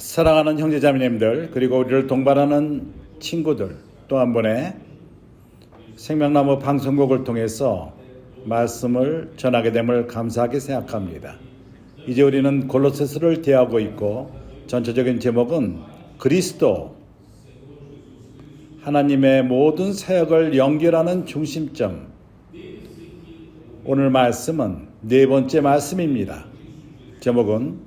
사랑하는 형제자매님들, 그리고 우리를 동반하는 친구들, 또 한 번의 생명나무 방송국을 통해서 말씀을 전하게 됨을 감사하게 생각합니다. 이제 우리는 골로새서를 대하고 있고, 전체적인 제목은 그리스도, 하나님의 모든 사역을 연결하는 중심점. 오늘 말씀은 네 번째 말씀입니다. 제목은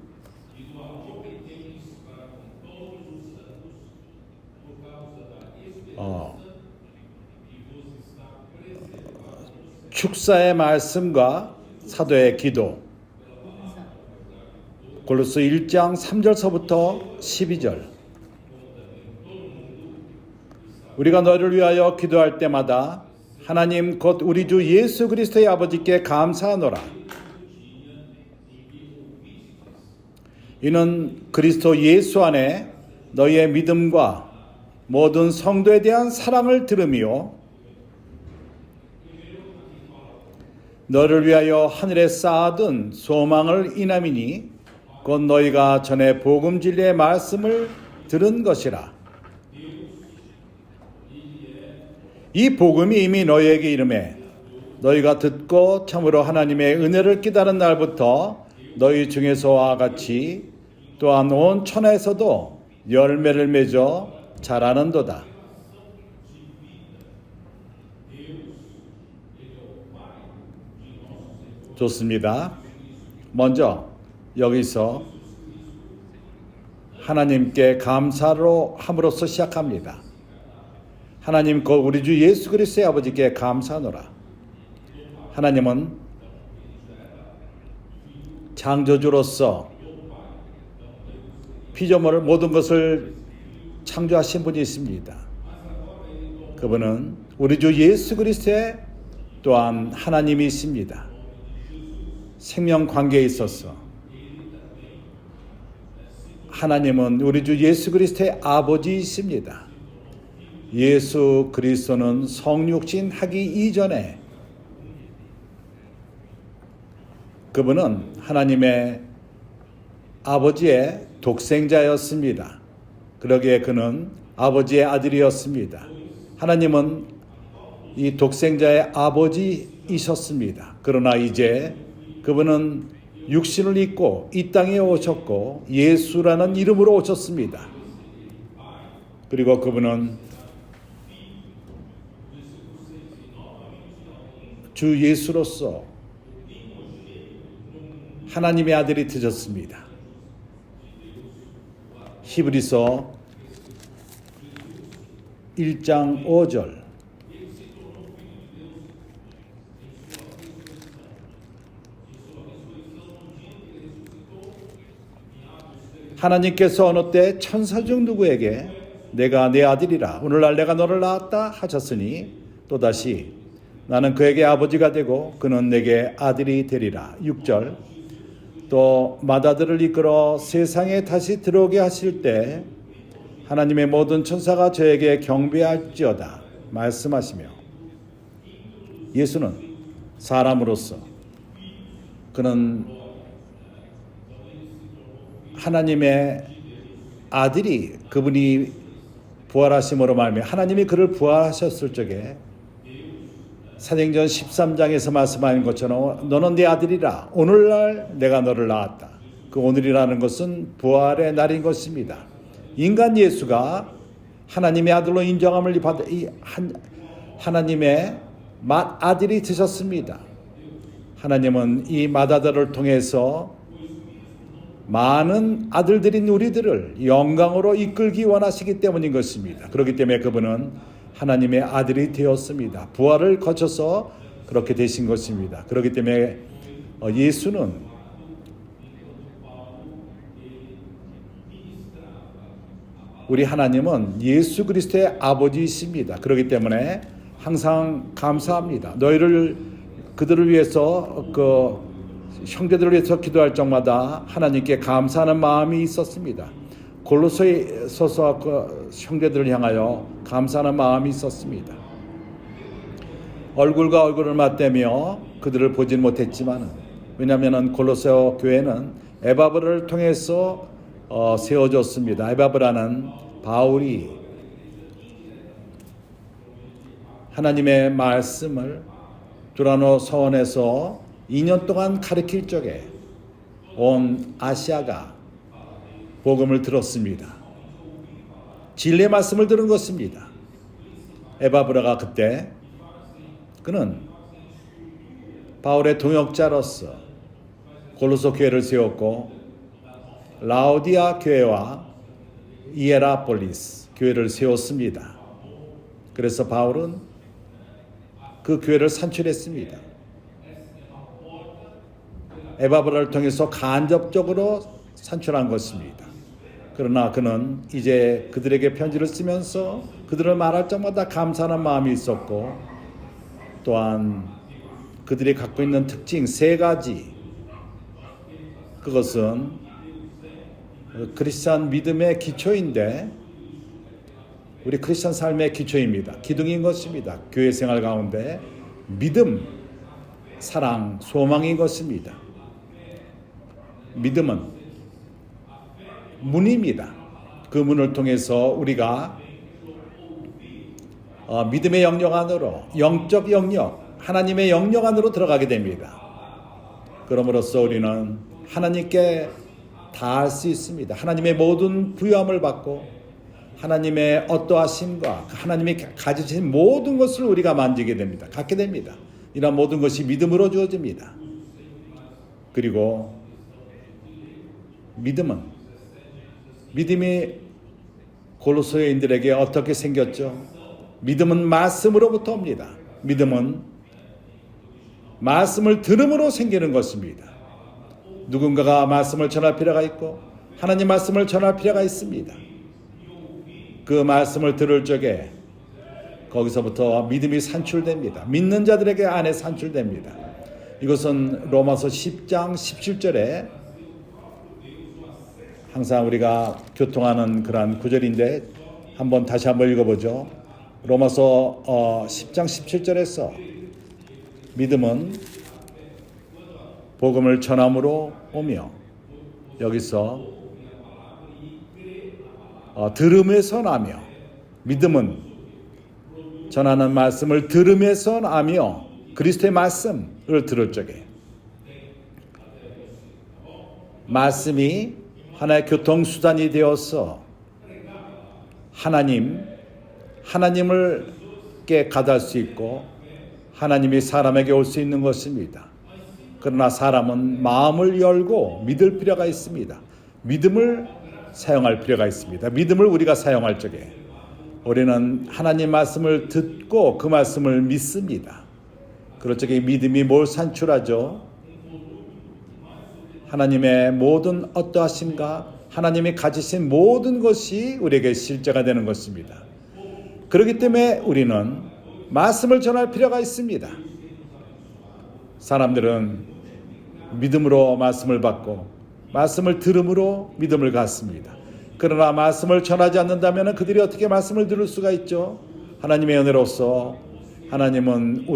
축사의 말씀과 사도의 기도. 골로새 1장 3절서부터 12절. 우리가 너를 위하여 기도할 때마다 하나님 곧 우리 주 예수 그리스도의 아버지께 감사하노라. 이는 그리스도 예수 안에 너희의 믿음과 모든 성도에 대한 사랑을 들음이요 너를 위하여 하늘에 쌓아둔 소망을 인함이니 곧 너희가 전에 복음 진리의 말씀을 들은 것이라. 이 복음이 이미 너희에게 이르매 너희가 듣고 참으로 하나님의 은혜를 깨달은 날부터 너희 중에서와 같이 또한 온 천하에서도 열매를 맺어 자라는도다. 좋습니다. 먼저 여기서 하나님께 감사로 함으로써 시작합니다. 하나님 곧 우리 주 예수 그리스도의 아버지께 감사하노라. 하나님은 창조주로서 피조물 모든 것을 창조하신 분이 있습니다. 그분은 우리 주 예수 그리스도의 또한 하나님이 있습니다. 생명 관계에 있어서 하나님은 우리 주 예수 그리스도의 아버지이십니다. 예수 그리스도는 성육신 하기 이전에 그분은 하나님의 아버지의 독생자였습니다. 그러기에 그는 아버지의 아들이었습니다. 하나님은 이 독생자의 아버지이셨습니다. 그러나 이제 그분은 육신을 입고 이 땅에 오셨고 예수라는 이름으로 오셨습니다. 그리고 그분은 주 예수로서 하나님의 아들이 되셨습니다. 히브리서 1장 5절. 하나님께서 어느 때 천사 중 누구에게 내가 내 아들이라 오늘날 내가 너를 낳았다 하셨으니 또다시 나는 그에게 아버지가 되고 그는 내게 아들이 되리라. 6절. 또 맏아들을 이끌어 세상에 다시 들어오게 하실 때 하나님의 모든 천사가 저에게 경배할지어다 말씀하시며, 예수는 사람으로서 그는 하나님의 아들이, 그분이 부활하심으로 말미암아 하나님이 그를 부활하셨을 적에 사도행전 13장에서 말씀하는 것처럼 너는 내 아들이라 오늘날 내가 너를 낳았다. 그 오늘이라는 것은 부활의 날인 것입니다. 인간 예수가 하나님의 아들로 인정함을 받아 하나님의 맏아들이 되셨습니다. 하나님은 이 맏아들을 통해서 많은 아들들인 우리들을 영광으로 이끌기 원하시기 때문인 것입니다. 그렇기 때문에 그분은 하나님의 아들이 되었습니다. 부활을 거쳐서 그렇게 되신 것입니다. 그렇기 때문에 예수는 우리 하나님은 예수 그리스도의 아버지이십니다. 그렇기 때문에 항상 감사합니다. 그들을 위해서 형제들을 위해서 기도할 적마다 하나님께 감사하는 마음이 있었습니다. 골로새서서 형제들을 향하여 감사하는 마음이 있었습니다. 얼굴과 얼굴을 맞대며 그들을 보진 못했지만, 왜냐하면 골로새 교회는 에바브를 통해서 세워졌습니다. 에바브라는 바울이 하나님의 말씀을 두라노 서원에서 2년 동안 가르칠 적에 온 아시아가 복음을 들었습니다. 진리의 말씀을 들은 것입니다. 에바브라가 그때 그는 바울의 동역자로서 골로새 교회를 세웠고 라오디아 교회와 이에라폴리스 교회를 세웠습니다. 그래서 바울은 그 교회를 산출했습니다. 에바브라를 통해서 간접적으로 산출한 것입니다. 그러나 그는 이제 그들에게 편지를 쓰면서 그들을 말할 때마다 감사하는 마음이 있었고, 또한 그들이 갖고 있는 특징 3가지, 그것은 크리스찬 믿음의 기초인데 우리 크리스찬 삶의 기초입니다. 기둥인 것입니다. 교회 생활 가운데 믿음, 사랑, 소망인 것입니다. 믿음은 문입니다. 그 문을 통해서 우리가 믿음의 영역 안으로, 영적 영역, 하나님의 영역 안으로 들어가게 됩니다. 그럼으로써 우리는 하나님께 닿을 수 있습니다. 하나님의 모든 부여함을 받고 하나님의 어떠하심과 하나님이 가지신 모든 것을 우리가 만지게 됩니다. 갖게 됩니다. 이런 모든 것이 믿음으로 주어집니다. 그리고 믿음이 골로새인들에게 어떻게 생겼죠? 믿음은 말씀으로부터 옵니다. 믿음은 말씀을 들음으로 생기는 것입니다. 누군가가 말씀을 전할 필요가 있고 하나님 말씀을 전할 필요가 있습니다. 그 말씀을 들을 적에 거기서부터 믿음이 산출됩니다. 믿는 자들에게 안에 산출됩니다. 이것은 로마서 10장 17절에 항상 우리가 교통하는 그러한 구절인데 다시 한번 읽어보죠. 로마서 10장 17절에서 믿음은 복음을 전함으로 오며, 여기서 들음에서 나며, 믿음은 전하는 말씀을 들음에서 나며 그리스도의 말씀을 들을 적에 말씀이 하나의 교통수단이 되어서 하나님을께 가닿을 수 있고 하나님이 사람에게 올 수 있는 것입니다. 그러나 사람은 마음을 열고 믿을 필요가 있습니다. 믿음을 사용할 필요가 있습니다. 믿음을 우리가 사용할 적에 우리는 하나님 말씀을 듣고 그 말씀을 믿습니다. 그럴 적에 믿음이 뭘 산출하죠? 하나님의 모든 어떠하심과 하나님이 가지신 모든 것이 우리에게 실제가 되는 것입니다. 그렇기 때문에 우리는 말씀을 전할 필요가 있습니다. 사람들은 믿음으로 말씀을 받고 말씀을 들음으로 믿음을 갖습니다. 그러나 말씀을 전하지 않는다면 그들이 어떻게 말씀을 들을 수가 있죠? 하나님의 은혜로서 하나님은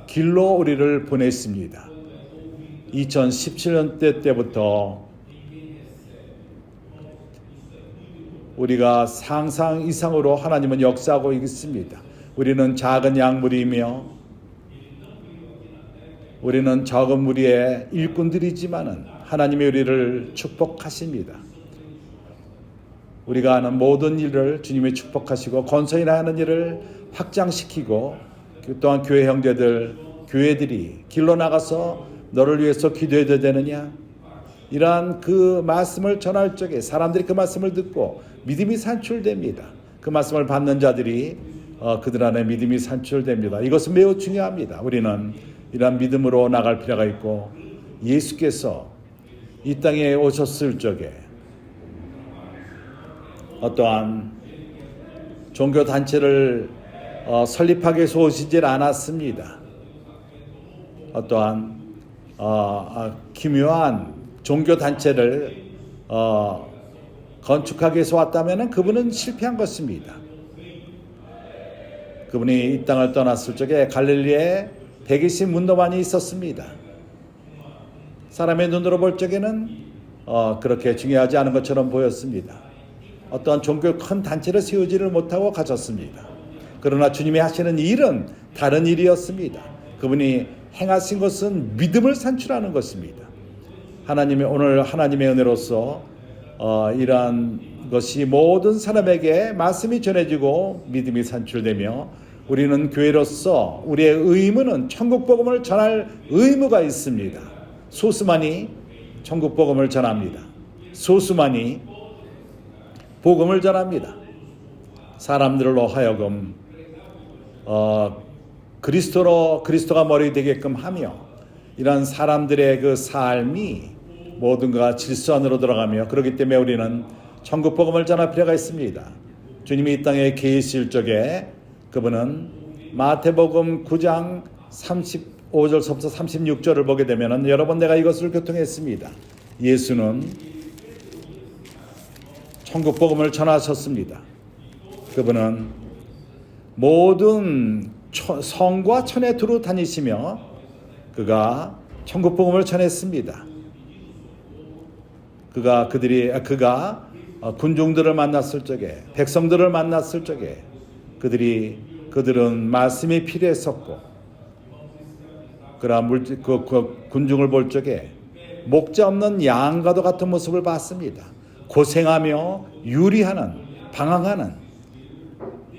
길로 우리를 보냈습니다. 2017년대 때부터 우리가 상상 이상으로 하나님은 역사하고 있습니다. 우리는 작은 약물이며 우리는 적은 무리의 일꾼들이지만은 하나님이 우리를 축복하십니다. 우리가 하는 모든 일을 주님이 축복하시고 건설이나 하는 일을 확장시키고, 또한 교회 형제들, 교회들이 길로 나가서 너를 위해서 기도해야 되느냐, 이러한 그 말씀을 전할 적에 사람들이 그 말씀을 듣고 믿음이 산출됩니다. 그 말씀을 받는 자들이 그들 안에 믿음이 산출됩니다. 이것은 매우 중요합니다. 우리는 이러한 믿음으로 나갈 필요가 있고, 예수께서 이 땅에 오셨을 적에 어떠한 종교단체를 설립하기 위해서 오시질 않았습니다. 어떠한 기묘한 종교단체를 건축하기 위해서 왔다면 그분은 실패한 것입니다. 그분이 이 땅을 떠났을 적에 갈릴리에 120 문도만이 있었습니다. 사람의 눈으로 볼 적에는 그렇게 중요하지 않은 것처럼 보였습니다. 어떠한 종교 큰 단체를 세우지를 못하고 가졌습니다. 그러나 주님이 하시는 일은 다른 일이었습니다. 그분이 행하신 것은 믿음을 산출하는 것입니다. 오늘 하나님의 은혜로서 이러한 것이 모든 사람에게 말씀이 전해지고 믿음이 산출되며 우리는 교회로서 우리의 의무는 천국 복음을 전할 의무가 있습니다. 소수만이 천국 복음을 전합니다. 소수만이 복음을 전합니다. 사람들로 하여금 그리스도가 머리 되게끔 하며 이런 사람들의 그 삶이 모든가 질서 안으로 들어가며 그렇기 때문에 우리는 천국 복음을 전할 필요가 있습니다. 주님이 이 땅에 계실 적에 그분은 마태복음 9장 35절부터 36절을 보게 되면 여러 번 내가 이것을 교통했습니다. 예수는 천국 복음을 전하셨습니다. 그분은 모든 성과 천에 두루 다니시며 그가 천국 복음을 전했습니다. 그가 군중들을 만났을 적에 백성들을 만났을 적에 그들은 말씀이 필요했었고 그 군중을 볼 적에 목자 없는 양과도 같은 모습을 봤습니다. 고생하며 유리하는 방황하는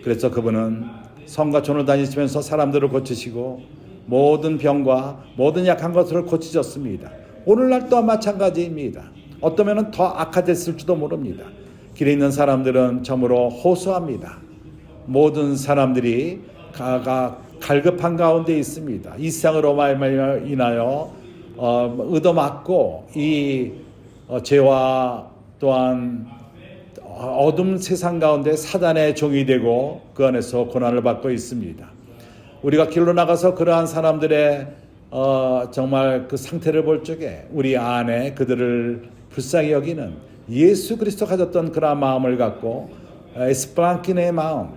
그래서 그분은 성과 촌을 다니시면서 사람들을 고치시고 모든 병과 모든 약한 것을 고치셨습니다. 오늘날 또한 마찬가지입니다. 어떠면 더 악화됐을지도 모릅니다. 길에 있는 사람들은 참으로 호소합니다. 모든 사람들이 갈급한 가운데 있습니다. 이 세상으로 인하여 얻어맞고 이 죄와 또한 어둠 세상 가운데 사단의 종이 되고 그 안에서 고난을 받고 있습니다. 우리가 길로 나가서 그러한 사람들의 정말 그 상태를 볼 적에 우리 안에 그들을 불쌍히 여기는 예수 그리스도 가졌던 그러한 마음을 갖고 에스프랑키네의 마음,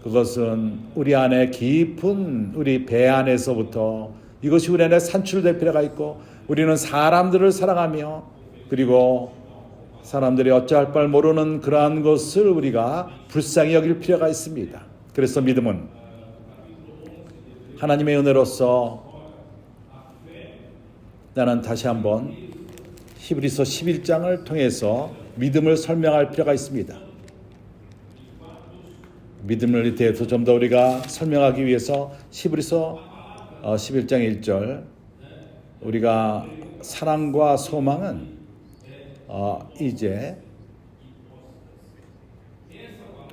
그것은 우리 안에 깊은 우리 배 안에서부터 이것이 우리 안에 산출될 필요가 있고 우리는 사람들을 사랑하며 그리고 사람들이 어찌할 바를 모르는 그러한 것을 우리가 불쌍히 여길 필요가 있습니다. 그래서 믿음은 하나님의 은혜로서 나는 다시 한번 히브리서 11장을 통해서 믿음을 설명할 필요가 있습니다. 믿음을 대해서 좀 더 우리가 설명하기 위해서 히브리서 11장 1절 우리가 사랑과 소망은 이제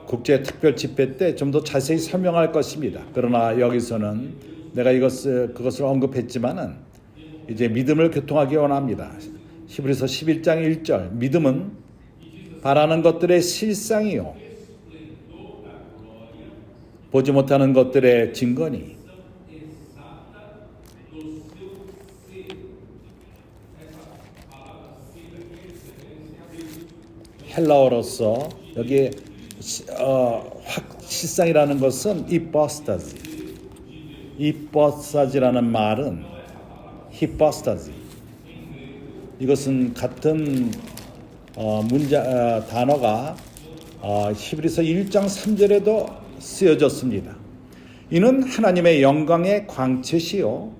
국제 특별 집회 때 좀 더 자세히 설명할 것입니다. 그러나 여기서는 내가 그것을 언급했지만은 이제 믿음을 교통하기 원합니다. 히브리서 11장 1절 믿음은 바라는 것들의 실상이요 보지 못하는 것들의 증거니 헬라어로서 여기 실상이라는 것은 이뻐스타지라는 말은 히포스타지 이것은 같은 단어가 히브리서 1장 3절에도 쓰여졌습니다. 이는 하나님의 영광의 광채시요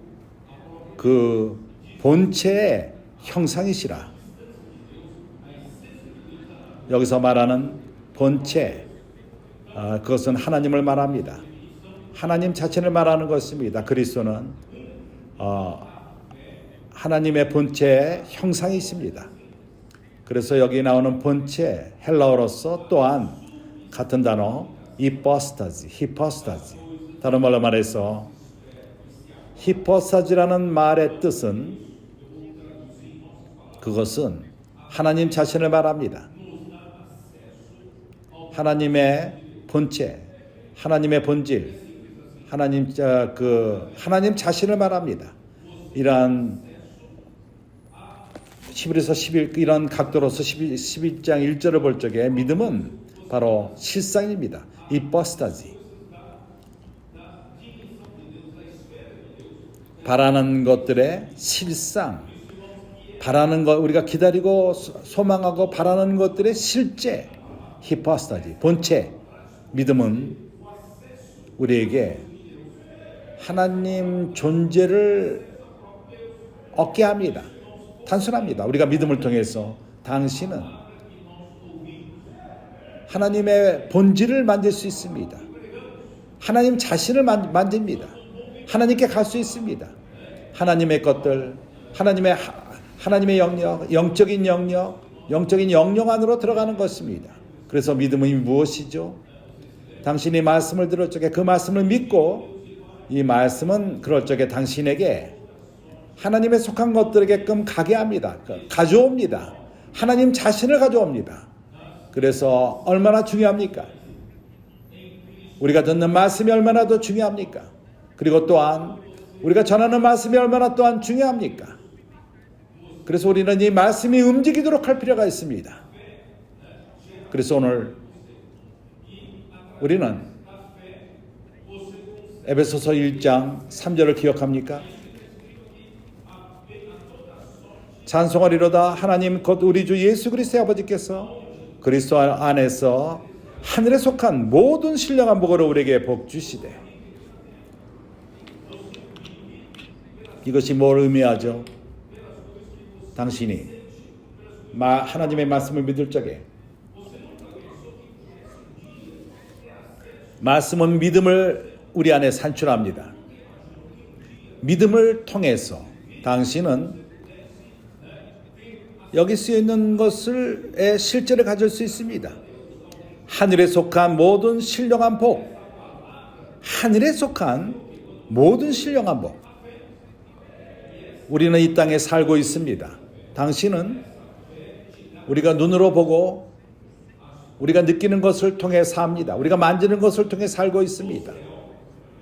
그 본체의 형상이시라. 여기서 말하는 본체 그것은 하나님을 말합니다. 하나님 자신을 말하는 것입니다. 그리스도는 하나님의 본체의 형상이십니다. 그래서 여기 나오는 본체 헬라어로서 또한 같은 단어 히포스타지 다른 말로 말해서 히포스타지라는 말의 뜻은 그것은 하나님 자신을 말합니다. 하나님의 본체, 하나님의 본질, 하나님 자신을 말합니다. 이러한 히브리서 11 이런 각도로서 11장 1절을 볼 적에 믿음은 바로 실상입니다. 이뻐스타지 바라는 것들의 실상, 바라는 것, 우리가 기다리고 소망하고 바라는 것들의 실제, 히포스타지, 본체, 믿음은 우리에게 하나님 존재를 얻게 합니다. 단순합니다. 우리가 믿음을 통해서 당신은 하나님의 본질을 만질 수 있습니다. 하나님 자신을 만집니다. 하나님께 갈 수 있습니다. 하나님의 것들, 하나님의 영역, 영적인 영역 안으로 들어가는 것입니다. 그래서 믿음이 무엇이죠? 당신이 말씀을 들을 적에 그 말씀을 믿고 이 말씀은 그럴 적에 당신에게 하나님의 속한 것들에게끔 가게 합니다. 가져옵니다. 하나님 자신을 가져옵니다. 그래서 얼마나 중요합니까? 우리가 듣는 말씀이 얼마나 더 중요합니까? 그리고 또한 우리가 전하는 말씀이 얼마나 또한 중요합니까? 그래서 우리는 이 말씀이 움직이도록 할 필요가 있습니다. 그래서 오늘 우리는 에베소서 1장 3절을 기억합니까? 찬송하리로다 하나님 곧 우리 주 예수 그리스도의 아버지께서 그리스도 안에서 하늘에 속한 모든 신령한 복으로 우리에게 복 주시되. 이것이 뭘 의미하죠? 당신이 하나님의 말씀을 믿을 적에 말씀은 믿음을 우리 안에 산출합니다. 믿음을 통해서 당신은 여기 쓰여 있는 것을 실제를 가질 수 있습니다. 하늘에 속한 모든 신령한 복, 하늘에 속한 모든 신령한 복. 우리는 이 땅에 살고 있습니다. 당신은 우리가 눈으로 보고 우리가 느끼는 것을 통해 삽니다. 우리가 만지는 것을 통해 살고 있습니다.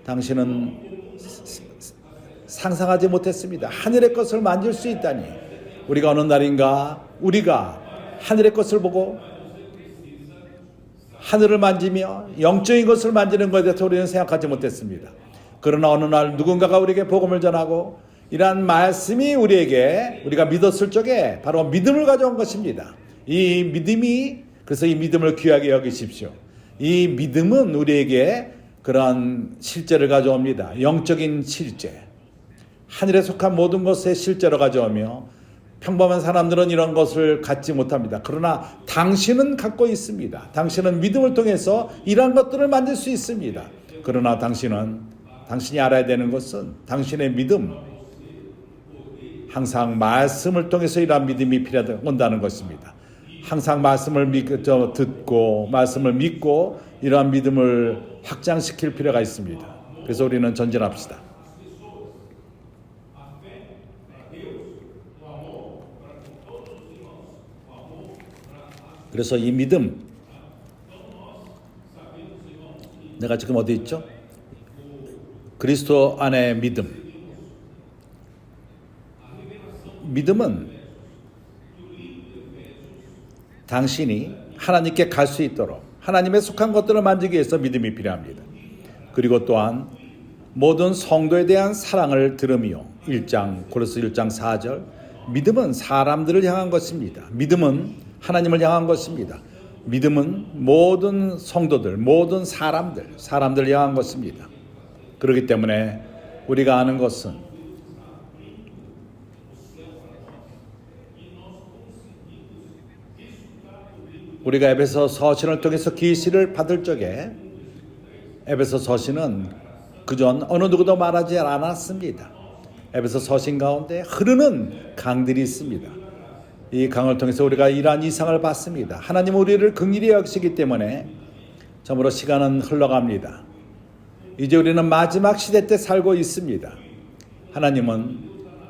당신은 상상하지 못했습니다. 하늘의 것을 만질 수 있다니. 우리가 어느 날인가 우리가 하늘의 것을 보고 하늘을 만지며 영적인 것을 만지는 것에 대해서 우리는 생각하지 못했습니다. 그러나 어느 날 누군가가 우리에게 복음을 전하고 이러한 말씀이 우리에게 우리가 믿었을 적에 바로 믿음을 가져온 것입니다. 이 믿음이 그래서 이 믿음을 귀하게 여기십시오. 이 믿음은 우리에게 그런 실제를 가져옵니다. 영적인 실제. 하늘에 속한 모든 것의 실제로 가져오며 평범한 사람들은 이런 것을 갖지 못합니다. 그러나 당신은 갖고 있습니다. 당신은 믿음을 통해서 이러한 것들을 만들 수 있습니다. 그러나 당신이 알아야 되는 것은 당신의 믿음, 항상 말씀을 통해서 이러한 믿음이 필요하다는 것입니다. 항상 말씀을 듣고 말씀을 믿고 이러한 믿음을 확장시킬 필요가 있습니다. 그래서 우리는 전진합시다. 그래서 이 믿음, 내가 지금 어디 있죠? 그리스도 안의 믿음. 믿음은 당신이 하나님께 갈 수 있도록 하나님의 속한 것들을 만지기 위해서 믿음이 필요합니다. 그리고 또한 모든 성도에 대한 사랑을 들으며 고린도서 1장 4절 믿음은 사람들을 향한 것입니다. 믿음은 하나님을 향한 것입니다. 믿음은 모든 성도들, 모든 사람들 향한 것입니다. 그렇기 때문에 우리가 아는 것은 우리가 에베소 서신을 통해서 계시를 받을 적에 에베소 서신은 그전 어느 누구도 말하지 않았습니다. 에베소 서신 가운데 흐르는 강들이 있습니다. 이 강을 통해서 우리가 이러한 이상을 받습니다. 하나님은 우리를 긍휼히 여기시기 때문에 참으로 시간은 흘러갑니다. 이제 우리는 마지막 시대 때 살고 있습니다. 하나님은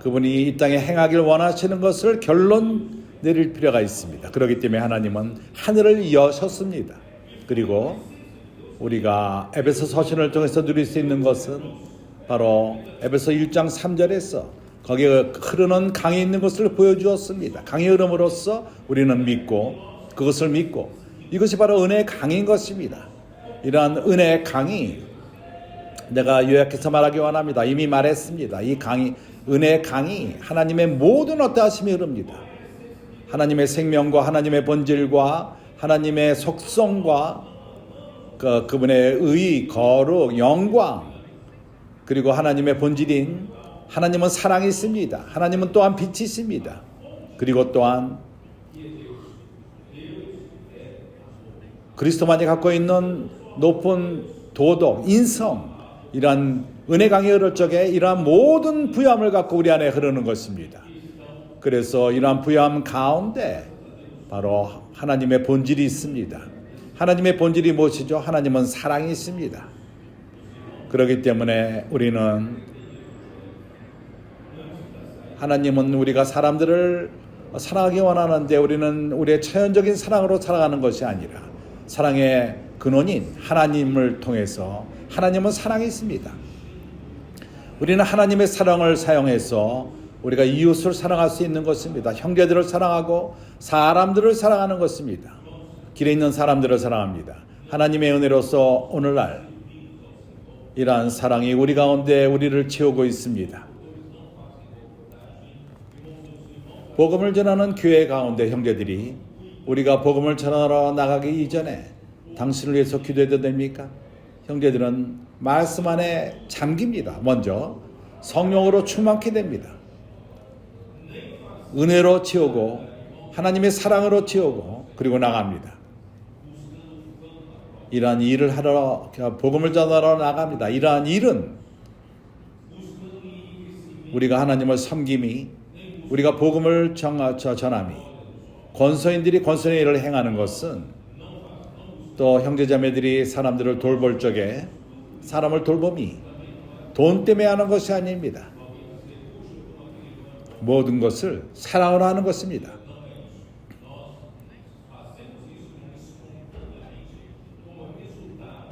그분이 이 땅에 행하길 원하시는 것을 결론 내릴 필요가 있습니다. 그렇기 때문에 하나님은 하늘을 여셨습니다. 그리고 우리가 에베소 서신을 통해서 누릴 수 있는 것은 바로 에베소 1장 3절에서 거기에 흐르는 강이 있는 것을 보여주었습니다. 강이 흐름으로써 우리는 믿고 그것을 믿고 이것이 바로 은혜의 강인 것입니다. 이러한 은혜의 강이 내가 요약해서 말하기 원합니다. 이미 말했습니다. 이 강이 은혜의 강이 하나님의 모든 어떠하심이 흐릅니다. 하나님의 생명과 하나님의 본질과 하나님의 속성과 그분의 의, 거룩, 영광, 그리고 하나님의 본질인 하나님은 사랑이 있습니다. 하나님은 또한 빛이 있습니다. 그리고 또한 그리스도만이 갖고 있는 높은 도덕, 인성, 이러한 은혜 강이 흐를 적에 이러한 모든 부여함을 갖고 우리 안에 흐르는 것입니다. 그래서 이러한 부여함 가운데 바로 하나님의 본질이 있습니다. 하나님의 본질이 무엇이죠? 하나님은 사랑이 있습니다. 그렇기 때문에 하나님은 우리가 사람들을 사랑하기 원하는데 우리는 우리의 처연적인 사랑으로 살아가는 것이 아니라 사랑의 근원인 하나님을 통해서 하나님은 사랑이 있습니다. 우리는 하나님의 사랑을 사용해서 우리가 이웃을 사랑할 수 있는 것입니다. 형제들을 사랑하고 사람들을 사랑하는 것입니다. 길에 있는 사람들을 사랑합니다. 하나님의 은혜로서 오늘날 이러한 사랑이 우리 가운데 우리를 채우고 있습니다. 복음을 전하는 교회 가운데 형제들이 우리가 복음을 전하러 나가기 이전에 당신을 위해서 기도해도 됩니까? 형제들은 말씀 안에 잠깁니다. 먼저 성령으로 충만케 됩니다. 은혜로 채우고 하나님의 사랑으로 채우고 그리고 나갑니다. 이러한 일을 하러 복음을 전하러 나갑니다. 이러한 일은 우리가 하나님을 섬김이 우리가 복음을 전함이 권서인들이 권서인의 일을 행하는 것은 또 형제자매들이 사람들을 돌볼 적에 사람을 돌봄이 돈 때문에 하는 것이 아닙니다. 모든 것을 사랑으로 하는 것입니다.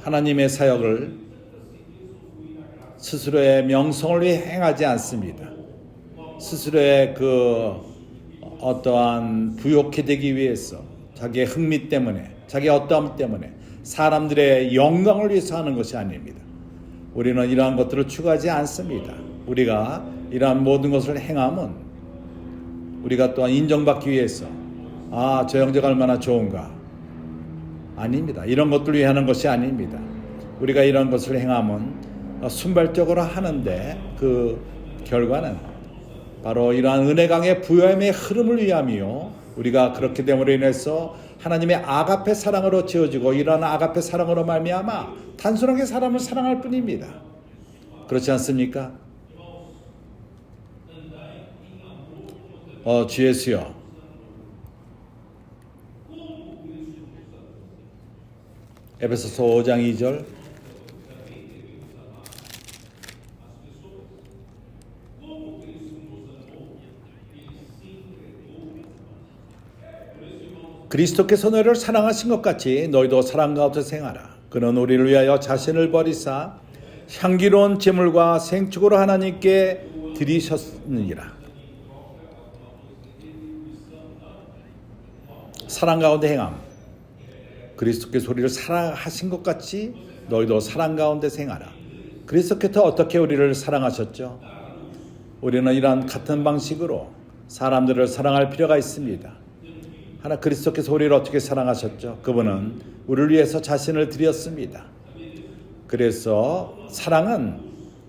하나님의 사역을 스스로의 명성을 위해 행하지 않습니다. 스스로의 어떠한 부욕해 되기 위해서 자기의 흥미 때문에 자기의 어떠함 때문에 사람들의 영광을 위해서 하는 것이 아닙니다. 우리는 이러한 것들을 추구하지 않습니다. 우리가 이러한 모든 것을 행함은 우리가 또한 인정받기 위해서 저 형제가 얼마나 좋은가 아닙니다. 이런 것들을 위해 하는 것이 아닙니다. 우리가 이런 것을 행함은 순발적으로 하는데 그 결과는 바로 이러한 은혜강의 부여함의 흐름을 위함이요. 우리가 그렇게 됨으로 인해서 하나님의 아가페 사랑으로 지어지고 이러한 아가페 사랑으로 말미암아 단순하게 사람을 사랑할 뿐입니다. 그렇지 않습니까? 주 예수여, 에베소서 5장 2절 그리스도께서 너희를 사랑하신 것 같이 너희도 사랑 가운데 행하라. 그는 우리를 위하여 자신을 버리사 향기로운 제물과 생축으로 하나님께 드리셨느니라. 사랑 가운데 행함. 그리스도께서 우리를 사랑하신 것 같이 너희도 사랑 가운데 행하라. 그리스도께서 어떻게 우리를 사랑하셨죠? 우리는 이러한 같은 방식으로 사람들을 사랑할 필요가 있습니다. 그리스도께서 우리를 어떻게 사랑하셨죠? 그분은 우리를 위해서 자신을 드렸습니다. 그래서 사랑은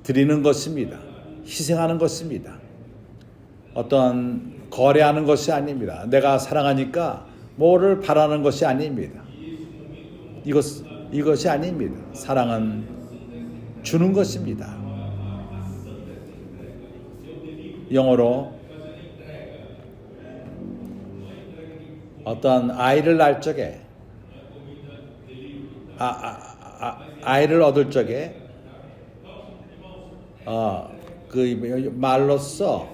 드리는 것입니다. 희생하는 것입니다. 어떤 거래하는 것이 아닙니다. 내가 사랑하니까 뭐를 바라는 것이 아닙니다. 이것이 아닙니다. 사랑은 주는 것입니다. 영어로 어떤 아이를 낳을 적에 아이를 얻을 적에 그 말로써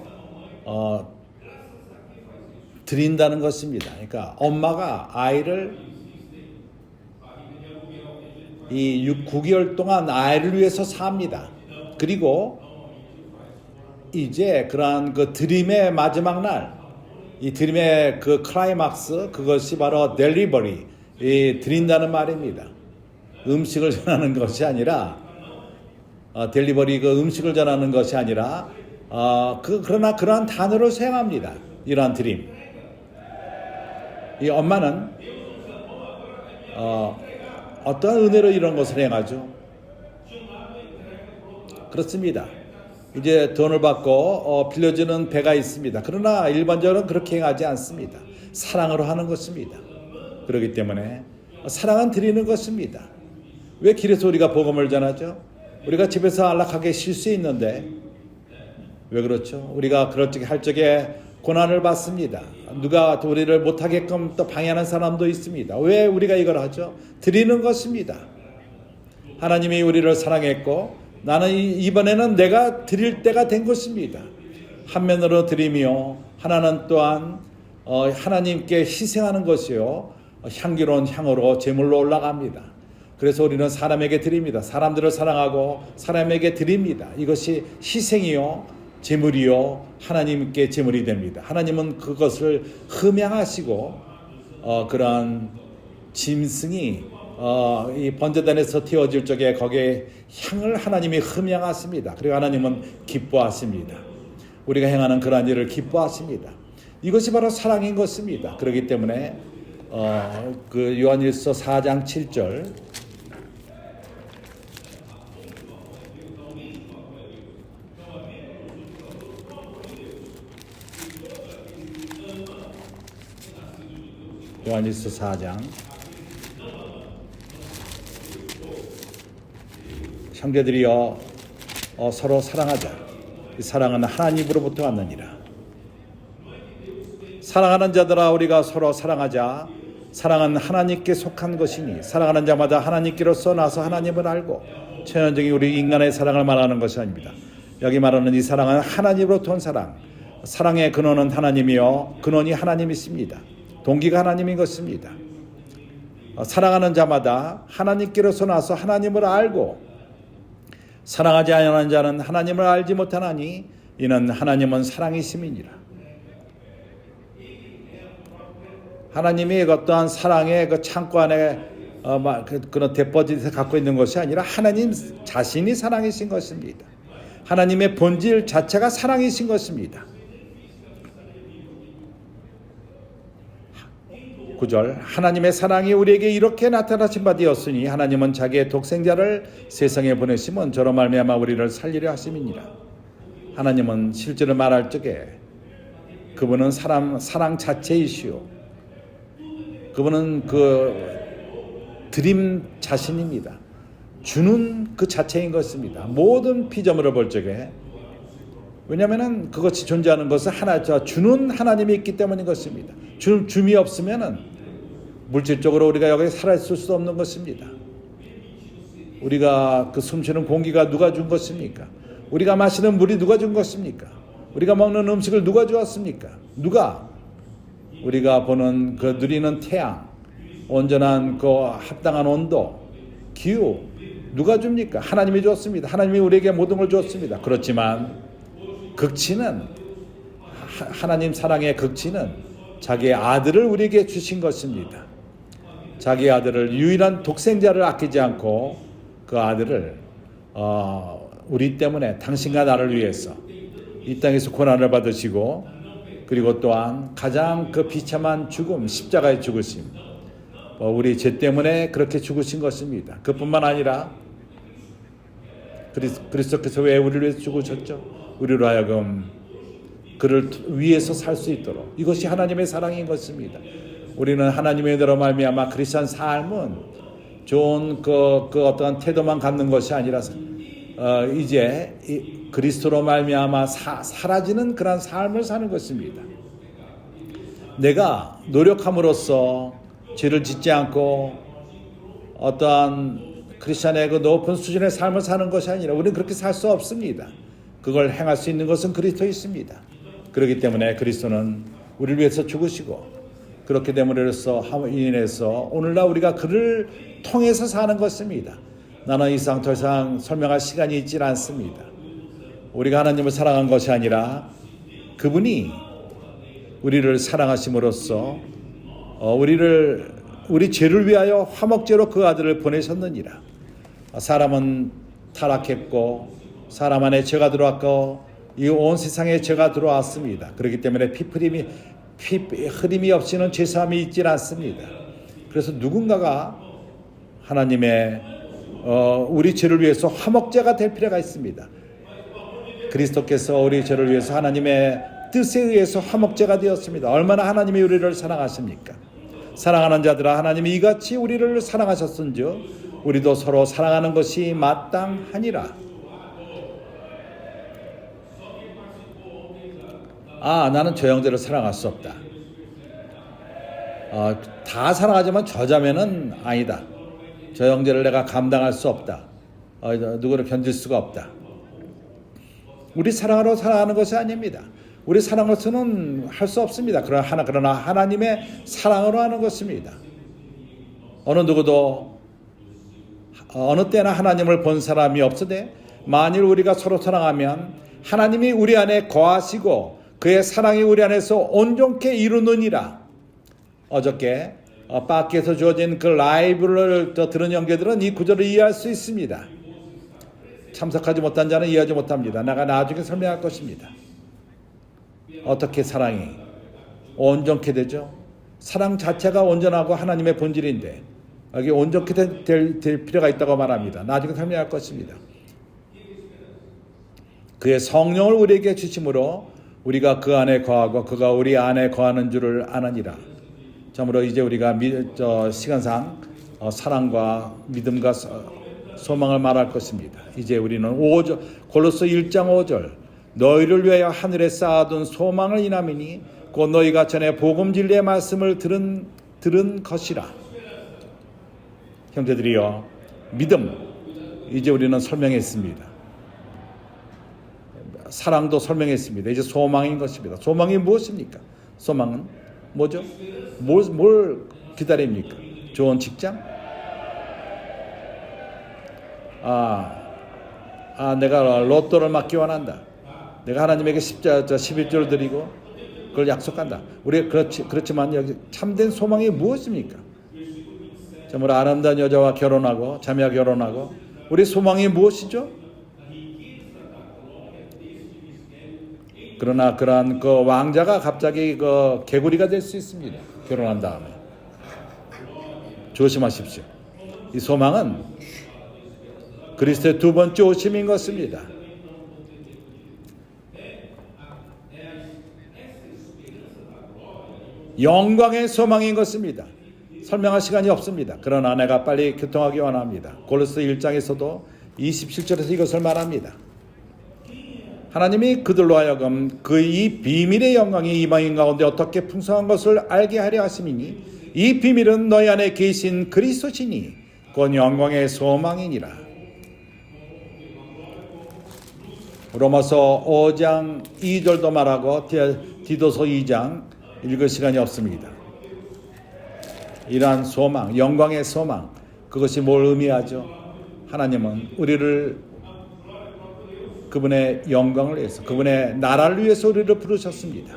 드린다는 것입니다. 그러니까 엄마가 아이를 이 9개월 동안 아이를 위해서 삽니다. 그리고 이제 그러한 그 드림의 마지막 날, 이 드림의 그 클라이막스, 그것이 바로 델리버리, 드린다는 말입니다. 음식을 전하는 것이 아니라 델리버리, 그 음식을 전하는 것이 아니라 그러나 그러한 단어를 사용합니다. 이러한 드림. 이 엄마는 어떠한 은혜로 이런 것을 행하죠? 그렇습니다. 이제 돈을 받고 빌려주는 배가 있습니다. 그러나 일반적으로 그렇게 행하지 않습니다. 사랑으로 하는 것입니다. 그렇기 때문에 사랑은 드리는 것입니다. 왜 길에서 우리가 복음을 전하죠? 우리가 집에서 안락하게 쉴 수 있는데 왜 그렇죠? 우리가 그럴 적에 할 적에 고난을 받습니다. 누가 또 우리를 못하게끔 또 방해하는 사람도 있습니다. 왜 우리가 이걸 하죠? 드리는 것입니다. 하나님이 우리를 사랑했고 나는 이번에는 내가 드릴 때가 된 것입니다. 한면으로 드리며 하나는 또한 하나님께 희생하는 것이요 향기로운 향으로 제물로 올라갑니다. 그래서 우리는 사람에게 드립니다. 사람들을 사랑하고 사람에게 드립니다. 이것이 희생이요 제물이요 하나님께 제물이 됩니다. 하나님은 그것을 흠양하시고 그러한 짐승이 이 번제단에서 튀어질 적에 거기에 향을 하나님이 흠양하십니다. 그리고 하나님은 기뻐하십니다. 우리가 행하는 그러한 일을 기뻐하십니다. 이것이 바로 사랑인 것입니다. 그렇기 때문에 그 요한일서 4장 7절 요한일서 4장 형제들이여 서로 사랑하자. 이 사랑은 하나님으로부터 왔느니라. 사랑하는 자들아 우리가 서로 사랑하자. 사랑은 하나님께 속한 것이니 사랑하는 자마다 하나님께로서 나서 하나님을 알고 천연적인 우리 인간의 사랑을 말하는 것이 아닙니다. 여기 말하는 이 사랑은 하나님으로부터 온 사랑. 사랑의 근원은 하나님이요 근원이 하나님이십니다. 동기가 하나님인 것입니다. 사랑하는 자마다 하나님께로서 나서 하나님을 알고 사랑하지 아니하는 자는 하나님을 알지 못하나니 이는 하나님은 사랑이심이니라. 하나님이 어떠한 사랑의 그 창고 안에 그런 데포짓을 갖고 있는 것이 아니라 하나님 자신이 사랑이신 것입니다. 하나님의 본질 자체가 사랑이신 것입니다. 9절 하나님의 사랑이 우리에게 이렇게 나타나신 바 되었으니 하나님은 자기의 독생자를 세상에 보내심은 저로 말미암아 우리를 살리려 하심이니라. 하나님은 실제로 말할 적에 그분은 사랑 자체이시오. 그분은 그 드림 자신입니다. 주는 그 자체인 것입니다. 모든 피조물을 볼 적에 왜냐하면 그것이 존재하는 것은 주는 하나님이 있기 때문인 것입니다. 줌이 없으면은 물질적으로 우리가 여기 살아있을 수 없는 것입니다. 우리가 그 숨쉬는 공기가 누가 준 것입니까? 우리가 마시는 물이 누가 준 것입니까? 우리가 먹는 음식을 누가 주었습니까? 누가? 우리가 보는 그 누리는 태양, 온전한 그 합당한 온도, 기후 누가 줍니까? 하나님이 주었습니다. 하나님이 우리에게 모든 걸 주었습니다. 그렇지만 극치는 하나님 사랑의 극치는 자기의 아들을 우리에게 주신 것입니다. 자기의 아들을 유일한 독생자를 아끼지 않고 그 아들을 우리 때문에 당신과 나를 위해서 이 땅에서 고난을 받으시고 그리고 또한 가장 그 비참한 죽음 십자가의 죽으심 우리 죄 때문에 그렇게 죽으신 것입니다. 그뿐만 아니라 그리스도께서 왜 우리를 위해서 죽으셨죠? 우리로 하여금 그를 위해서 살 수 있도록 이것이 하나님의 사랑인 것입니다. 우리는 하나님의 은혜로 말미암아 크리스찬 삶은 좋은 그 어떠한 태도만 갖는 것이 아니라 이제 그리스도로 말미암아 사라지는 그런 삶을 사는 것입니다. 내가 노력함으로써 죄를 짓지 않고 어떠한 크리스찬의 그 높은 수준의 삶을 사는 것이 아니라 우리는 그렇게 살 수 없습니다. 그걸 행할 수 있는 것은 그리스도에 있습니다. 그렇기 때문에 그리스도는 우리를 위해서 죽으시고 그렇게 됨으로써 인해서 오늘날 우리가 그를 통해서 사는 것입니다. 나는 이상 더 이상 설명할 시간이 있지 않습니다. 우리가 하나님을 사랑한 것이 아니라 그분이 우리를 사랑하심으로써 우리 죄를 위하여 화목제로 그 아들을 보내셨느니라. 사람은 타락했고 사람 안에 죄가 들어왔고 이 온 세상에 죄가 들어왔습니다. 그렇기 때문에 피 흐림이 없이는 죄사함이 있질 않습니다. 그래서 누군가가 하나님의 우리 죄를 위해서 화목제가 될 필요가 있습니다. 그리스도께서 우리 죄를 위해서 하나님의 뜻에 의해서 화목제가 되었습니다. 얼마나 하나님이 우리를 사랑하십니까? 사랑하는 자들아, 하나님이 이같이 우리를 사랑하셨은즉 우리도 서로 사랑하는 것이 마땅하니라. 나는 저 형제를 사랑할 수 없다. 다 사랑하지만 저 자매는 아니다. 저 형제를 내가 감당할 수 없다. 누구를 견딜 수가 없다. 우리 사랑으로 사랑하는 것이 아닙니다. 우리 사랑으로서는 할 수 없습니다. 그러나 하나님의 사랑으로 하는 것입니다. 어느 누구도 어느 때나 하나님을 본 사람이 없으되 만일 우리가 서로 사랑하면 하나님이 우리 안에 거하시고 그의 사랑이 우리 안에서 온전케 이루느니라. 어저께 밖에서 주어진 그 라이브를 들은 형제들은 이 구절을 이해할 수 있습니다. 참석하지 못한 자는 이해하지 못합니다. 내가 나중에 설명할 것입니다. 어떻게 사랑이 온전케 되죠? 사랑 자체가 온전하고 하나님의 본질인데 여기 온전케 될 필요가 있다고 말합니다. 나중에 설명할 것입니다. 그의 성령을 우리에게 주심으로 우리가 그 안에 거하고 그가 우리 안에 거하는 줄을 아느니라. 참으로 이제 우리가 시간상 사랑과 믿음과 소망을 말할 것입니다. 이제 우리는 골로새 1장 5절 너희를 위하여 하늘에 쌓아둔 소망을 인함이니 곧 너희가 전에 복음 진리의 말씀을 들은 것이라. 형제들이여, 믿음 이제 우리는 설명했습니다. 사랑도 설명했습니다. 이제 소망인 것입니다. 소망이 무엇입니까? 소망은 뭐죠? 뭘 기다립니까? 좋은 직장? 내가 로또를 맞기 원한다. 내가 하나님에게 11조를 드리고 그걸 약속한다. 우리가 그렇지만 여기 참된 소망이 무엇입니까? 정말 아름다운 여자와 결혼하고 자매와 결혼하고 우리 소망이 무엇이죠? 그러나 그러한 그 왕자가 갑자기 그 개구리가 될 수 있습니다. 결혼한 다음에. 조심하십시오. 이 소망은 그리스도의 두 번째 오심인 것입니다. 영광의 소망인 것입니다. 설명할 시간이 없습니다. 그러나 내가 빨리 교통하기 원합니다. 골로새 1장에서도 27절에서 이것을 말합니다. 하나님이 그들로 하여금 그 이 비밀의 영광이 이방인 가운데 어떻게 풍성한 것을 알게 하려 하심이니 이 비밀은 너희 안에 계신 그리스도시니 곧 영광의 소망이니라. 로마서 5장 2절도 말하고 디도서 2장 읽을 시간이 없습니다. 이러한 소망, 영광의 소망, 그것이 뭘 의미하죠? 하나님은 우리를 그분의 영광을 위해서, 그분의 나라를 위해서 우리를 부르셨습니다.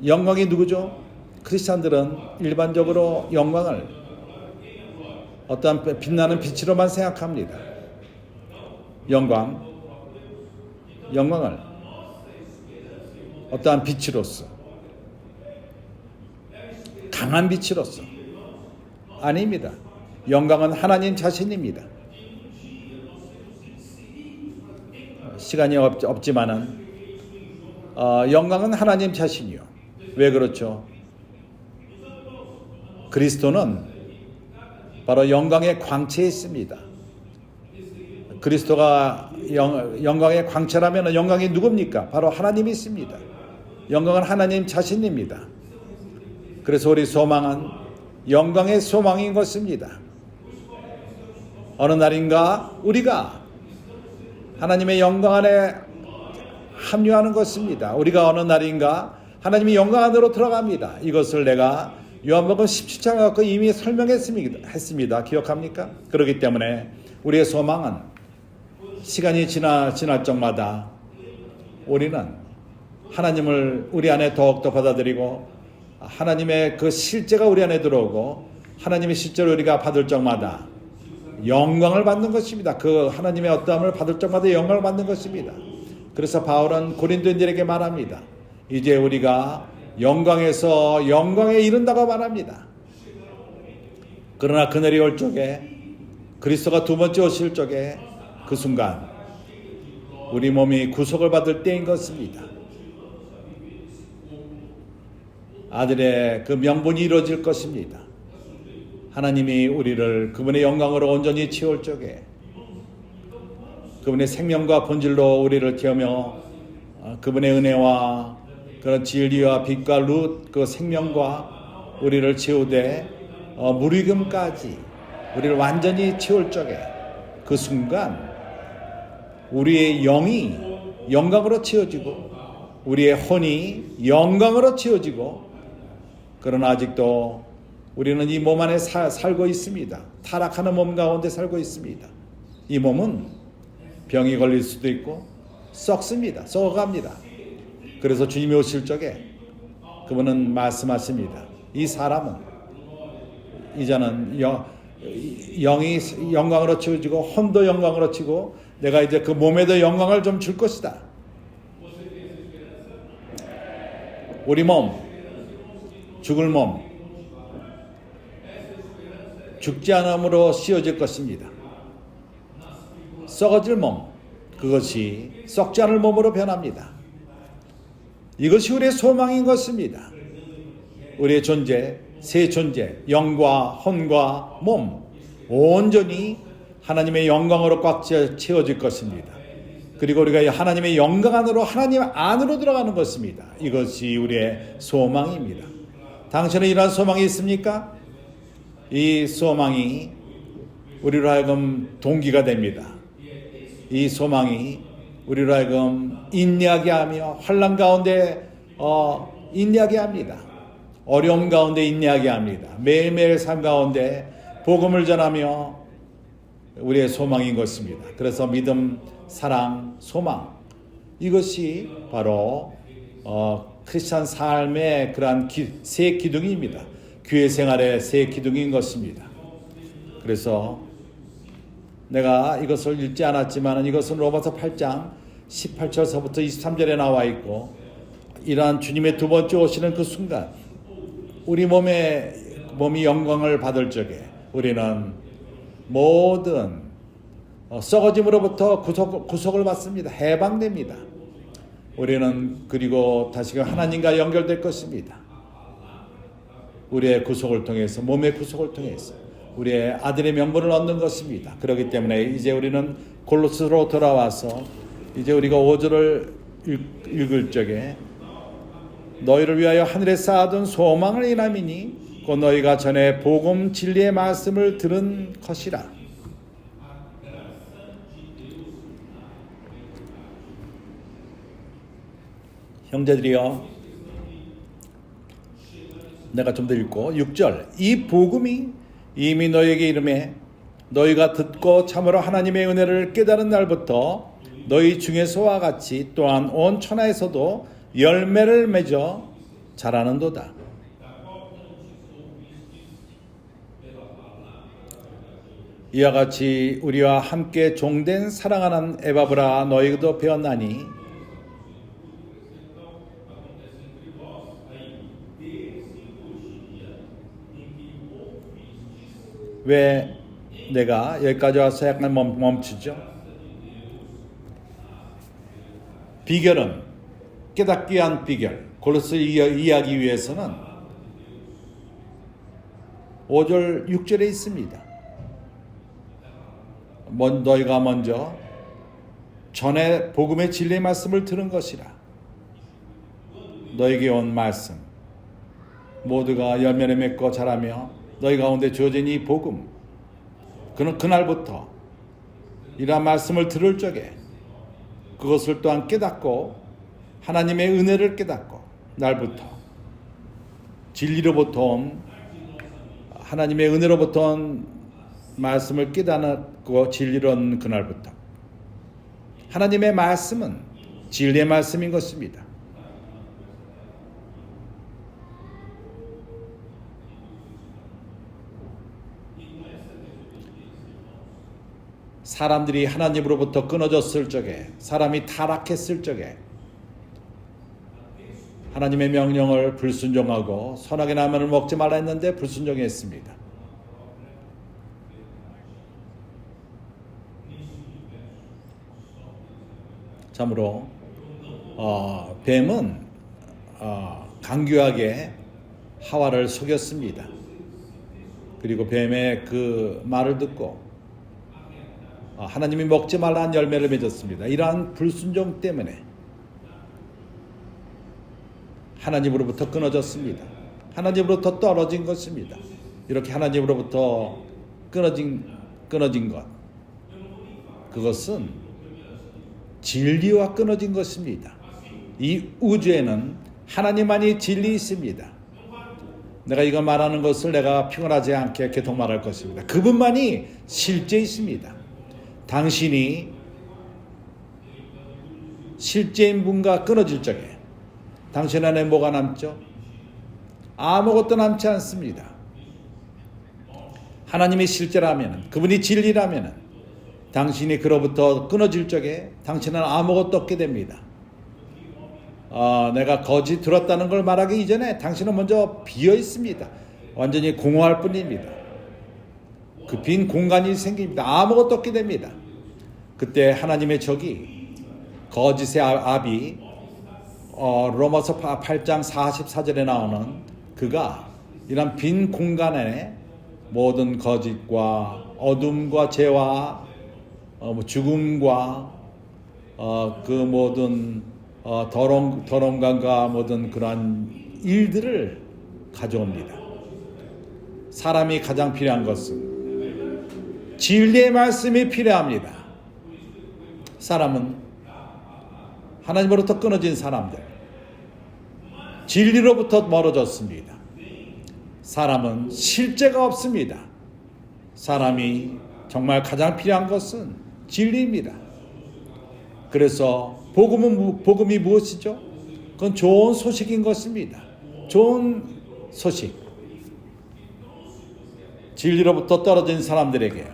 영광이 누구죠? 크리스찬들은 일반적으로 영광을 어떠한 빛나는 빛으로만 생각합니다. 영광을 어떠한 빛으로서, 강한 빛으로서 아닙니다. 영광은 하나님 자신입니다. 시간이 없지만은 영광은 하나님 자신이요. 왜 그렇죠? 그리스도는 바로 영광의 광채에 있습니다. 그리스도가 영광의 광채라면 영광이 누굽니까? 바로 하나님이 있습니다. 영광은 하나님 자신입니다. 그래서 우리 소망은 영광의 소망인 것입니다. 어느 날인가 우리가 하나님의 영광 안에 합류하는 것입니다. 우리가 어느 날인가 하나님의 영광 안으로 들어갑니다. 이것을 내가 요한복음 17장에 갖고 이미 설명했습니다. 기억합니까? 그렇기 때문에 우리의 소망은 시간이 지날 적마다 우리는 하나님을 우리 안에 더욱더 받아들이고 하나님의 그 실제가 우리 안에 들어오고 하나님의 실제를 우리가 받을 적마다 영광을 받는 것입니다. 그 하나님의 어떠함을 받을 적마다 영광을 받는 것입니다. 그래서 바울은 고린도인들에게 말합니다. 이제 우리가 영광에서 영광에 이른다고 말합니다. 그러나 그날이 올 적에, 그리스도가 두 번째 오실 적에, 그 순간 우리 몸이 구속을 받을 때인 것입니다. 아들의 그 명분이 이루어질 것입니다. 하나님이 우리를 그분의 영광으로 온전히 채울 적에, 그분의 생명과 본질로 우리를 태우며 그분의 은혜와 그런 진리와 빛과 그 생명과 우리를 채우되 무리금까지 우리를 완전히 채울 적에, 그 순간 우리의 영이 영광으로 채워지고 우리의 혼이 영광으로 채워지고, 그러나 아직도 우리는 이 몸 안에 살고 있습니다. 타락하는 몸 가운데 살고 있습니다. 이 몸은 병이 걸릴 수도 있고 썩습니다. 썩어갑니다. 그래서 주님이 오실 적에 그분은 말씀하십니다. 이 사람은 이제는 영이 영광으로 채워지고 혼도 영광으로 치고 내가 이제 그 몸에도 영광을 좀 줄 것이다. 우리 몸, 죽을 몸, 죽지 않음으로 씌워질 것입니다. 썩어질 몸, 그것이 썩지 않을 몸으로 변합니다. 이것이 우리의 소망인 것입니다. 우리의 존재, 새 존재, 영과 혼과 몸, 온전히 하나님의 영광으로 꽉 채워질 것입니다. 그리고 우리가 하나님의 영광 안으로, 하나님 안으로 들어가는 것입니다. 이것이 우리의 소망입니다. 당신은 이러한 소망이 있습니까? 이 소망이 우리로 하여금 동기가 됩니다. 이 소망이 우리로 하여금 인내하게 하며 환난 가운데 인내하게 합니다. 어려움 가운데 인내하게 합니다. 매일매일 삶 가운데 복음을 전하며 우리의 소망인 것입니다. 그래서 믿음, 사랑, 소망, 이것이 바로 크리스찬 삶의 그러한 새 기둥입니다. 교회 생활의 새 기둥인 것입니다. 그래서 내가 이것을 읽지 않았지만 이것은 로마서 8장 18절서부터 23절에 나와 있고, 이러한 주님의 두 번째 오시는 그 순간 우리 몸이 영광을 받을 적에 우리는 모든 썩어짐으로부터 구속을 받습니다. 해방됩니다. 우리는 그리고 다시금 하나님과 연결될 것입니다. 우리의 구속을 통해서, 몸의 구속을 통해서 우리의 아들의 명분을 얻는 것입니다. 그렇기 때문에 이제 우리는 골로새로 돌아와서 이제 우리가 5절을 읽을 적에 너희를 위하여 하늘에 쌓아둔 소망을 인함이니 곧 너희가 전에 복음 진리의 말씀을 들은 것이라. 형제들이여, 내가 좀 더 읽고 6절, 이 복음이 이미 너희에게 이르매 너희가 듣고 참으로 하나님의 은혜를 깨달은 날부터 너희 중에서와 같이 또한 온 천하에서도 열매를 맺어 자라는도다. 이와 같이 우리와 함께 종된 사랑하는 에바브라 너희도 배웠나니 왜 내가 여기까지 와서 약간 멈추죠? 비결은, 깨닫기 위한 비결, 골로새 이해하기 위해서는 5절 6절에 있습니다. 너희가 먼저 전에 복음의 진리의 말씀을 들은 것이라. 너에게 온 말씀 모두가 열매를 맺고 자라며 너희 가운데 주어진 이 복음, 그날부터 이러한 말씀을 들을 적에 그것을 또한 깨닫고 하나님의 은혜를 깨닫고 날부터 진리로부터 온 하나님의 은혜로부터 온 말씀을 깨닫고 진리로 온 그날부터 하나님의 말씀은 진리의 말씀인 것입니다. 사람들이 하나님으로부터 끊어졌을 적에, 사람이 타락했을 적에 하나님의 명령을 불순종하고 선악의 나무를 먹지 말라 했는데 불순종했습니다. 참으로 뱀은 강교하게 하와를 속였습니다. 그리고 뱀의 그 말을 듣고 하나님이 먹지 말라는 열매를 맺었습니다. 이러한 불순종 때문에 하나님으로부터 끊어졌습니다. 하나님으로부터 떨어진 것입니다. 이렇게 하나님으로부터 끊어진 것, 그것은 진리와 끊어진 것입니다. 이 우주에는 하나님만이 진리 있습니다. 내가 이거 말하는 것을 내가 피곤하지 않게 계속 말할 것입니다. 그분만이 실제 있습니다. 당신이 실제인 분과 끊어질 적에 당신 안에 뭐가 남죠? 아무것도 남지 않습니다. 하나님이 실제라면, 그분이 진리라면 당신이 그로부터 끊어질 적에 당신은 아무것도 없게 됩니다. 내가 거짓 들었다는 걸 말하기 이전에 당신은 먼저 비어 있습니다. 완전히 공허할 뿐입니다. 그 빈 공간이 생깁니다. 아무것도 없게 됩니다. 그때 하나님의 적이 거짓의 압이 로마서 8장 44절에 나오는 그가 이런 빈 공간 안에 모든 거짓과 어둠과 죄와 죽음과 그 모든 더러움과 모든 그러한 일들을 가져옵니다. 사람이 가장 필요한 것은 진리의 말씀이 필요합니다. 사람은 하나님으로부터 끊어진 사람들, 진리로부터 멀어졌습니다. 사람은 실제가 없습니다. 사람이 정말 가장 필요한 것은 진리입니다. 그래서 복음이 무엇이죠? 그건 좋은 소식인 것입니다. 좋은 소식. 진리로부터 떨어진 사람들에게,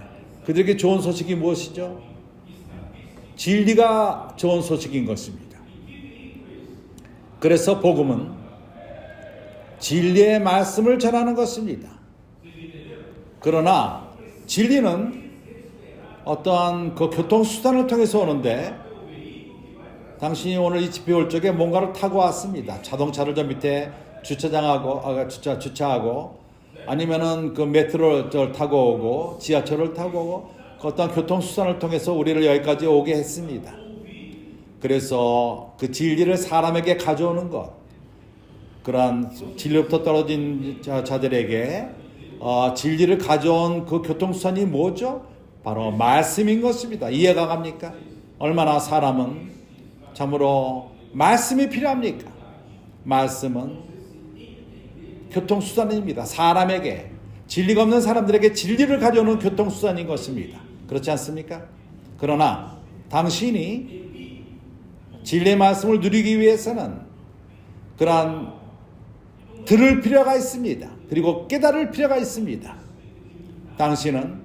그들에게 좋은 소식이 무엇이죠? 진리가 좋은 소식인 것입니다. 그래서 복음은 진리의 말씀을 전하는 것입니다. 그러나 진리는 어떠한 그 교통수단을 통해서 오는데, 당신이 오늘 이 집회 올 적에 뭔가를 타고 왔습니다. 자동차를 저 밑에 주차하고 아니면은 그 메트로를 타고 오고 지하철을 타고 오고 그 어떤 교통수단을 통해서 우리를 여기까지 오게 했습니다. 그래서 그 진리를 사람에게 가져오는 것, 그러한 진리로부터 떨어진 자들에게 진리를 가져온 그 교통수단이 뭐죠? 바로 말씀인 것입니다. 이해가 갑니까? 얼마나 사람은 참으로 말씀이 필요합니까? 말씀은 교통수단입니다. 사람에게, 진리가 없는 사람들에게 진리를 가져오는 교통수단인 것입니다. 그렇지 않습니까? 그러나 당신이 진리의 말씀을 누리기 위해서는 그러한 들을 필요가 있습니다. 그리고 깨달을 필요가 있습니다. 당신은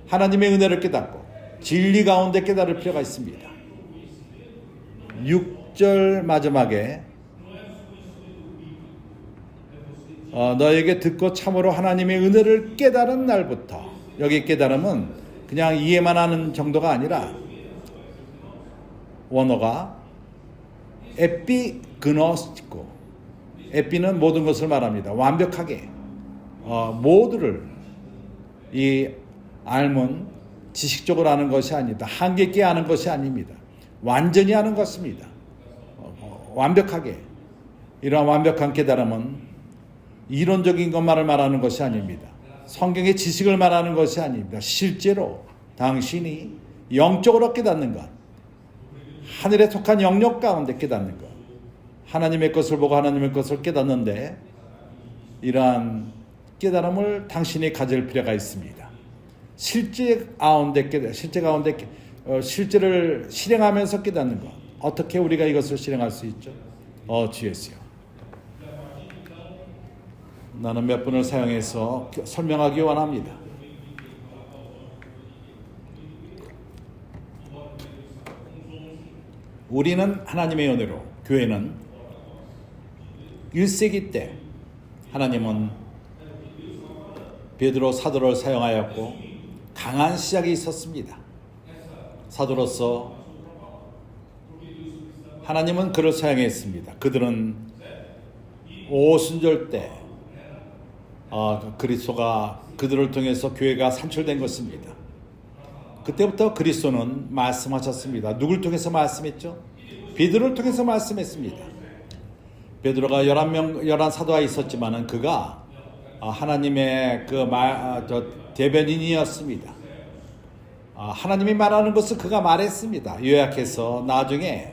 하나님의 은혜를 깨닫고 진리 가운데 깨달을 필요가 있습니다. 6절 마지막에 너에게 듣고 참으로 하나님의 은혜를 깨달은 날부터, 여기 깨달음은 그냥 이해만 하는 정도가 아니라 원어가 에피그노스티코, 에피는 모든 것을 말합니다. 완벽하게 모두를 이 알면 지식적으로 아는 것이 아니다. 한계 있게 아는 것이 아닙니다. 완전히 아는 것입니다. 완벽하게. 이러한 완벽한 깨달음은 이론적인 것만을 말하는 것이 아닙니다. 성경의 지식을 말하는 것이 아닙니다. 실제로 당신이 영적으로 깨닫는 것, 하늘에 속한 영역 가운데 깨닫는 것, 하나님의 것을 보고 하나님의 것을 깨닫는데, 이러한 깨달음을 당신이 가질 필요가 있습니다. 실제를 실행하면서 깨닫는 것. 어떻게 우리가 이것을 실행할 수 있죠? 주였어요. 나는 몇 분을 사용해서 설명하기 원합니다. 우리는 하나님의 은혜로, 교회는 1세기 때 하나님은 베드로 사도를 사용하였고 강한 시작이 있었습니다. 사도로서 하나님은 그를 사용했습니다. 그들은 오순절 때 그리스도가 그들을 통해서 교회가 산출된 것입니다. 그때부터 그리스도는 말씀하셨습니다. 누굴 통해서 말씀했죠? 베드로를 통해서 말씀했습니다. 베드로가 11사도가 있었지만은 그가 하나님의 대변인이었습니다. 하나님이 말하는 것을 그가 말했습니다. 요약해서 나중에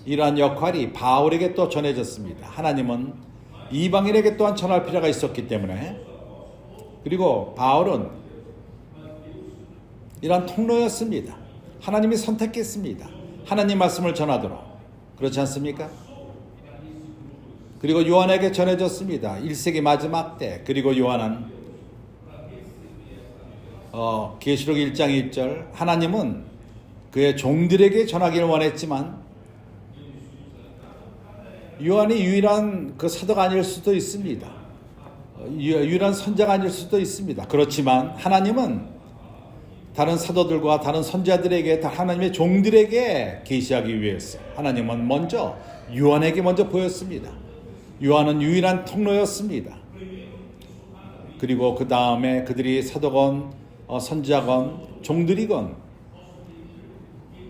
이러한 역할이 바울에게 또 전해졌습니다. 하나님은 이방인에게 또한 전할 필요가 있었기 때문에, 그리고 바울은 이러한 통로였습니다. 하나님이 선택했습니다. 하나님 말씀을 전하도록. 그렇지 않습니까? 그리고 요한에게 전해졌습니다. 1세기 마지막 때. 그리고 요한은 계시록 1장 1절 하나님은 그의 종들에게 전하기를 원했지만 요한이 유일한 그 사도가 아닐 수도 있습니다. 유일한 선자가 아닐 수도 있습니다. 그렇지만 하나님은 다른 사도들과 다른 선자들에게, 하나님의 종들에게 계시하기 위해서 하나님은 먼저 요한에게 먼저 보였습니다. 요한은 유일한 통로였습니다. 그리고 그 다음에 그들이 사도건 선지자건 종들이건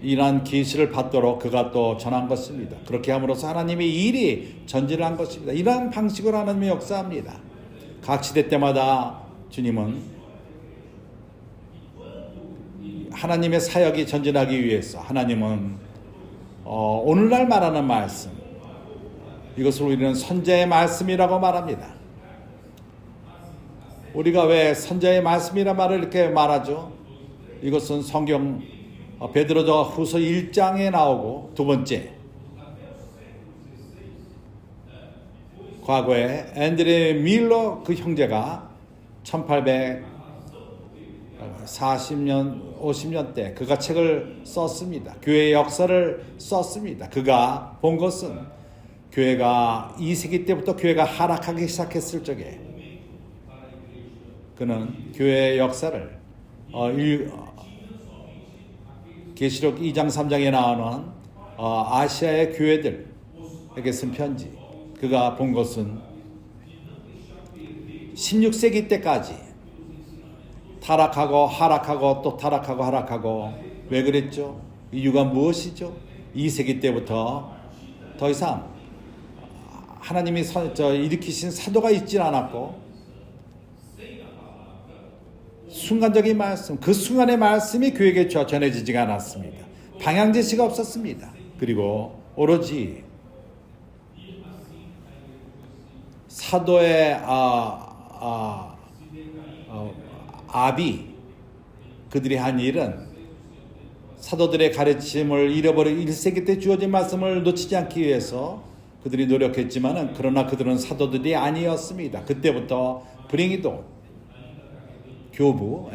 이러한 계시를 받도록 그가 또 전한 것입니다. 그렇게 함으로써 하나님의 일이 전진을 한 것입니다. 이러한 방식으로 하나님의 역사합니다. 각 시대 때마다 주님은 하나님의 사역이 전진하기 위해서 하나님은 오늘날 말하는 말씀, 이것을 우리는 선자의 말씀이라고 말합니다. 우리가 왜 선자의 말씀이라 말을 이렇게 말하죠? 이것은 성경 베드로서 후서 1장에 나오고, 두 번째, 과거에 앤드레 밀러 그 형제가 1840년, 50년 때 그가 책을 썼습니다. 교회의 역사를 썼습니다. 그가 본 것은 교회가 2세기 때부터 교회가 하락하기 시작했을 적에 그는 교회의 역사를 계시록 2장 3장에 나오는 아시아의 교회들에게 쓴 편지, 그가 본 것은 16세기 때까지 타락하고 하락하고 또 타락하고 하락하고. 왜 그랬죠? 이유가 무엇이죠? 2세기 때부터 더 이상 하나님이 일으키신 사도가 있질 않았고, 순간적인 말씀, 그 순간의 말씀이 교회에게 전해지지가 않았습니다. 방향 제시가 없었습니다. 그리고 오로지 사도의 아비, 그들이 한 일은 사도들의 가르침을 잃어버린 1세기 때 주어진 말씀을 놓치지 않기 위해서 그들이 노력했지만은, 그러나 그들은 사도들이 아니었습니다. 그때부터 불행히도 교부,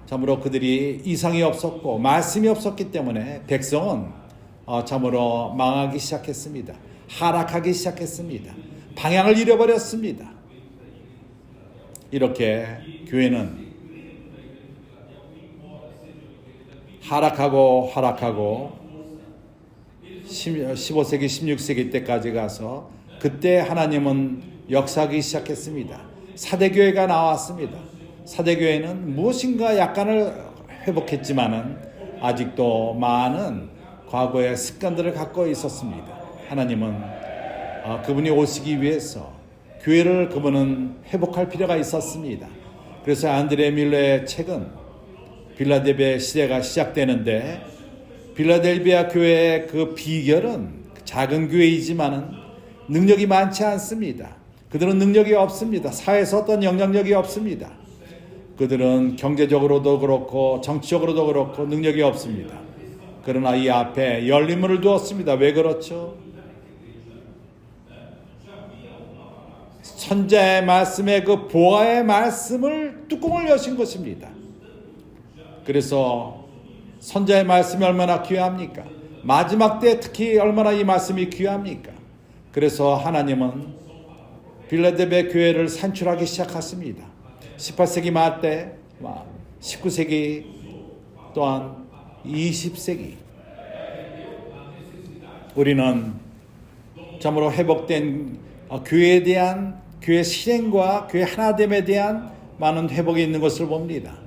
참으로 그들이 이상이 없었고 말씀이 없었기 때문에 백성은 참으로 망하기 시작했습니다. 하락하기 시작했습니다. 방향을 잃어버렸습니다. 이렇게 교회는 하락하고 15세기, 16세기 때까지 가서 그때 하나님은 역사하기 시작했습니다. 사대교회가 나왔습니다. 사대교회는 무엇인가 약간을 회복했지만은 아직도 많은 과거의 습관들을 갖고 있었습니다. 하나님은 그분이 오시기 위해서 교회를 그분은 회복할 필요가 있었습니다. 그래서 안드레 밀러의 책은 빌라델비아 시대가 시작되는데, 빌라델비아 교회의 그 비결은 작은 교회이지만은 능력이 많지 않습니다. 그들은 능력이 없습니다. 사회에서 어떤 영향력이 없습니다. 그들은 경제적으로도 그렇고 정치적으로도 그렇고 능력이 없습니다. 그러나 이 앞에 열린 문을 두었습니다. 왜 그렇죠? 선자의 말씀의 그 보화의 말씀을 뚜껑을 여신 것입니다. 그래서 선자의 말씀이 얼마나 귀합니까? 마지막 때 특히 얼마나 이 말씀이 귀합니까? 그래서 하나님은 빌라델비아 교회를 산출하기 시작했습니다. 18세기 말 때, 19세기 또한 20세기 우리는 참으로 회복된 교회에 대한 교회 실행과 교회 하나됨에 대한 많은 회복이 있는 것을 봅니다.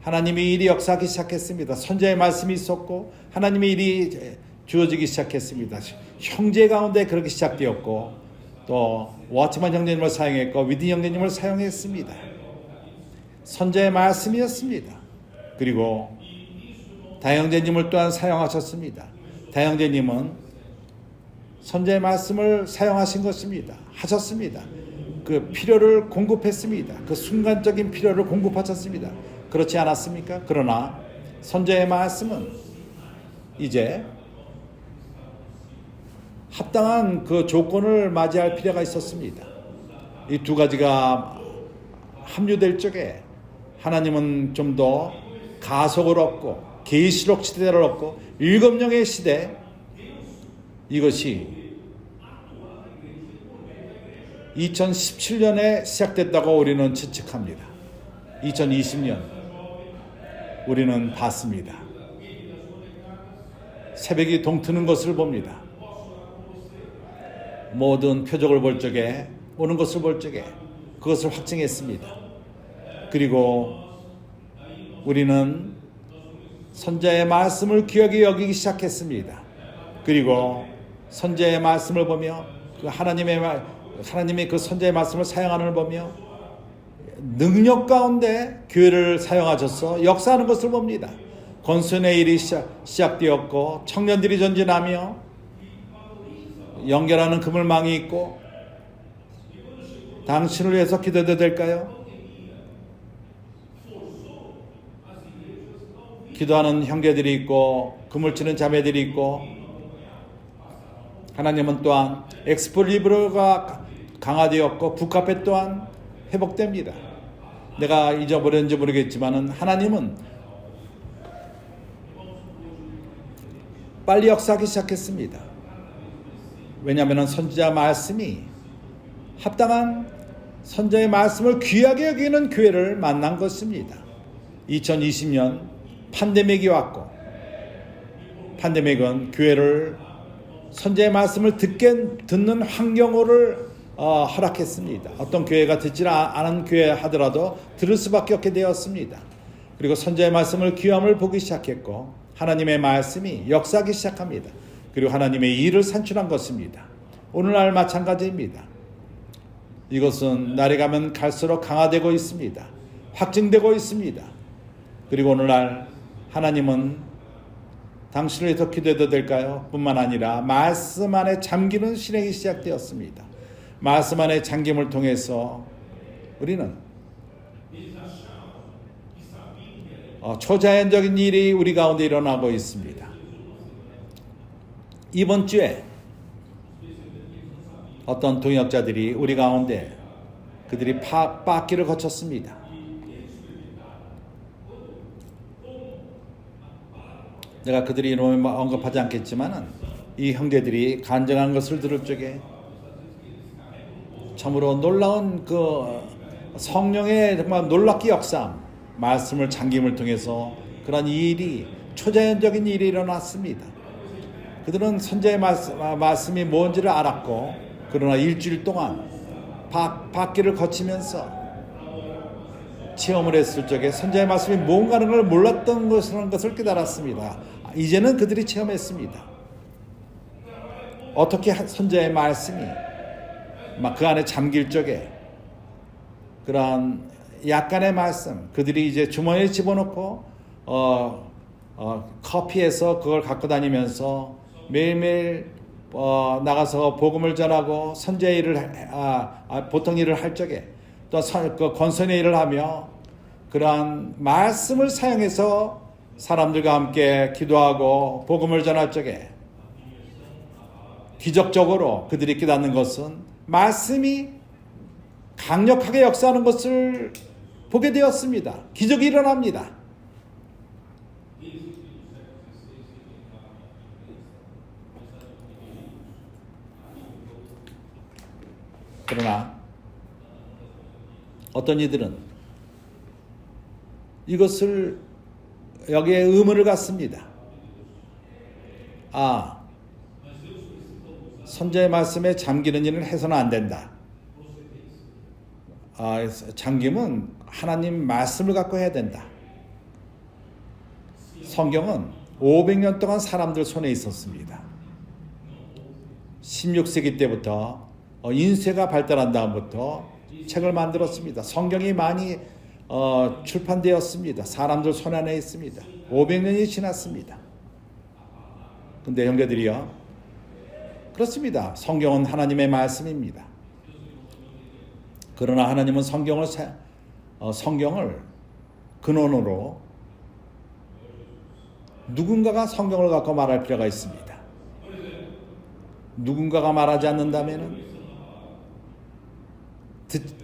하나님의 일이 역사하기 시작했습니다. 선자의 말씀이 있었고 하나님의 일이 주어지기 시작했습니다. 형제 가운데 그렇게 시작되었고 또 워치만 형제님을 사용했고 위디 형제님을 사용했습니다. 선자의 말씀이었습니다. 그리고 다형제님을 또한 사용하셨습니다. 다형제님은 선자의 말씀을 사용하신 것입니다. 하셨습니다. 그 필요를 공급했습니다. 그 순간적인 필요를 공급하셨습니다. 그렇지 않았습니까? 그러나 선자의 말씀은 이제 합당한 그 조건을 맞이할 필요가 있었습니다. 이 두 가지가 합류될 적에 하나님은 좀 더 가속을 얻고 계시록 시대를 얻고 일검령의 시대, 이것이 2017년에 시작됐다고 우리는 추측합니다. 2020년 우리는 봤습니다. 새벽이 동트는 것을 봅니다. 모든 표적을 볼 적에 오는 것을 볼 적에 그것을 확증했습니다. 그리고 우리는 선자의 말씀을 귀하게 여기기 시작했습니다. 그리고 선자의 말씀을 보며 그 하나님의 그 선자의 말씀을 사용하는 걸 보며 능력 가운데 교회를 사용하셔서 역사하는 것을 봅니다. 권순의 일이 시작되었고 청년들이 전진하며 연결하는 그물망이 있고 당신을 위해서 기도해도 될까요? 기도하는 형제들이 있고 그물치는 자매들이 있고 하나님은 또한 엑스폴리브로가 강화되었고 북카페 또한 회복됩니다. 내가 잊어버렸는지 모르겠지만 하나님은 빨리 역사하기 시작했습니다. 왜냐하면 선지자 말씀이 합당한 선자의 말씀을 귀하게 여기는 교회를 만난 것입니다. 2020년 팬데믹이 왔고 팬데믹은 교회를 선자의 말씀을 듣는 환경을 허락했습니다. 어떤 교회가 듣지 않은 교회 하더라도 들을 수밖에 없게 되었습니다. 그리고 선자의 말씀을 귀함을 보기 시작했고 하나님의 말씀이 역사하기 시작합니다. 그리고 하나님의 일을 산출한 것입니다. 오늘날 마찬가지입니다. 이것은 날이 가면 갈수록 강화되고 있습니다. 확증되고 있습니다. 그리고 오늘날 하나님은 당신을 위해서 기도해도 될까요? 뿐만 아니라 말씀 안에 잠기는 실행이 시작되었습니다. 말씀 안에 잠김을 통해서 우리는 초자연적인 일이 우리 가운데 일어나고 있습니다. 이번 주에 어떤 동역자들이 우리 가운데 그들이 빻기를 거쳤습니다. 내가 그들이 이름을 언급하지 않겠지만 이 형제들이 간증한 것을 들을 적에 참으로 놀라운 그 성령의 정말 놀랍게 역사함, 말씀을 잠김을 통해서 그런 일이 초자연적인 일이 일어났습니다. 그들은 선자의 말씀이 뭔지를 알았고 그러나 일주일 동안 빻기를 거치면서 체험을 했을 적에 선자의 말씀이 뭔가는 걸 몰랐던 것을 깨달았습니다. 이제는 그들이 체험했습니다. 어떻게 선자의 말씀이 그 안에 잠길 적에 그러한 약간의 말씀 그들이 이제 주머니에 집어넣고 커피에서 그걸 갖고 다니면서 매일매일 나가서 복음을 전하고 선자의 일을 보통 일을 할 적에 또 권선의 일을 하며 그러한 말씀을 사용해서 사람들과 함께 기도하고 복음을 전할 적에 기적적으로 그들이 깨닫는 것은 말씀이 강력하게 역사하는 것을 보게 되었습니다. 기적이 일어납니다. 그러나 어떤 이들은 이것을 여기에 의문을 갖습니다. 선지자의 말씀에 잠기는 일은 해서는 안 된다. 잠김은 하나님 말씀을 갖고 해야 된다. 성경은 500년 동안 사람들 손에 있었습니다. 16세기 때부터 인쇄가 발달한 다음부터 책을 만들었습니다. 성경이 많이 출판되었습니다. 사람들 손 안에 있습니다. 500년이 지났습니다. 근데 형제들이요, 그렇습니다. 성경은 하나님의 말씀입니다. 그러나 하나님은 성경을 근원으로 누군가가 성경을 갖고 말할 필요가 있습니다. 누군가가 말하지 않는다면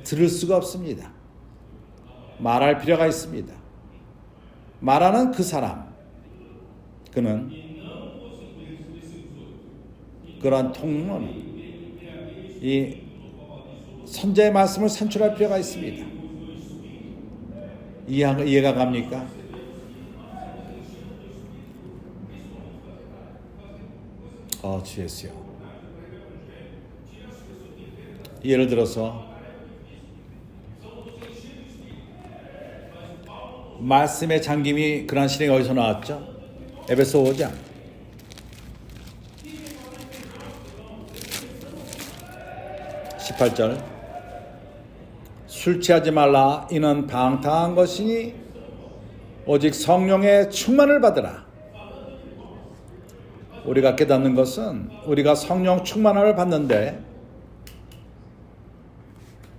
들을 수가 없습니다. 말할 필요가 있습니다. 말하는 그 사람, 그는 그러한 통로는 이 선지자의 말씀을 산출할 필요가 있습니다. 이해가 갑니까? 주 예수요. 예를 들어서 말씀의 잠김이 그런 실행이 어디서 나왔죠? 에베소 5장 18절 술 취하지 말라 이는 방탕한 것이니 오직 성령의 충만을 받으라. 우리가 깨닫는 것은 우리가 성령 충만을 받는데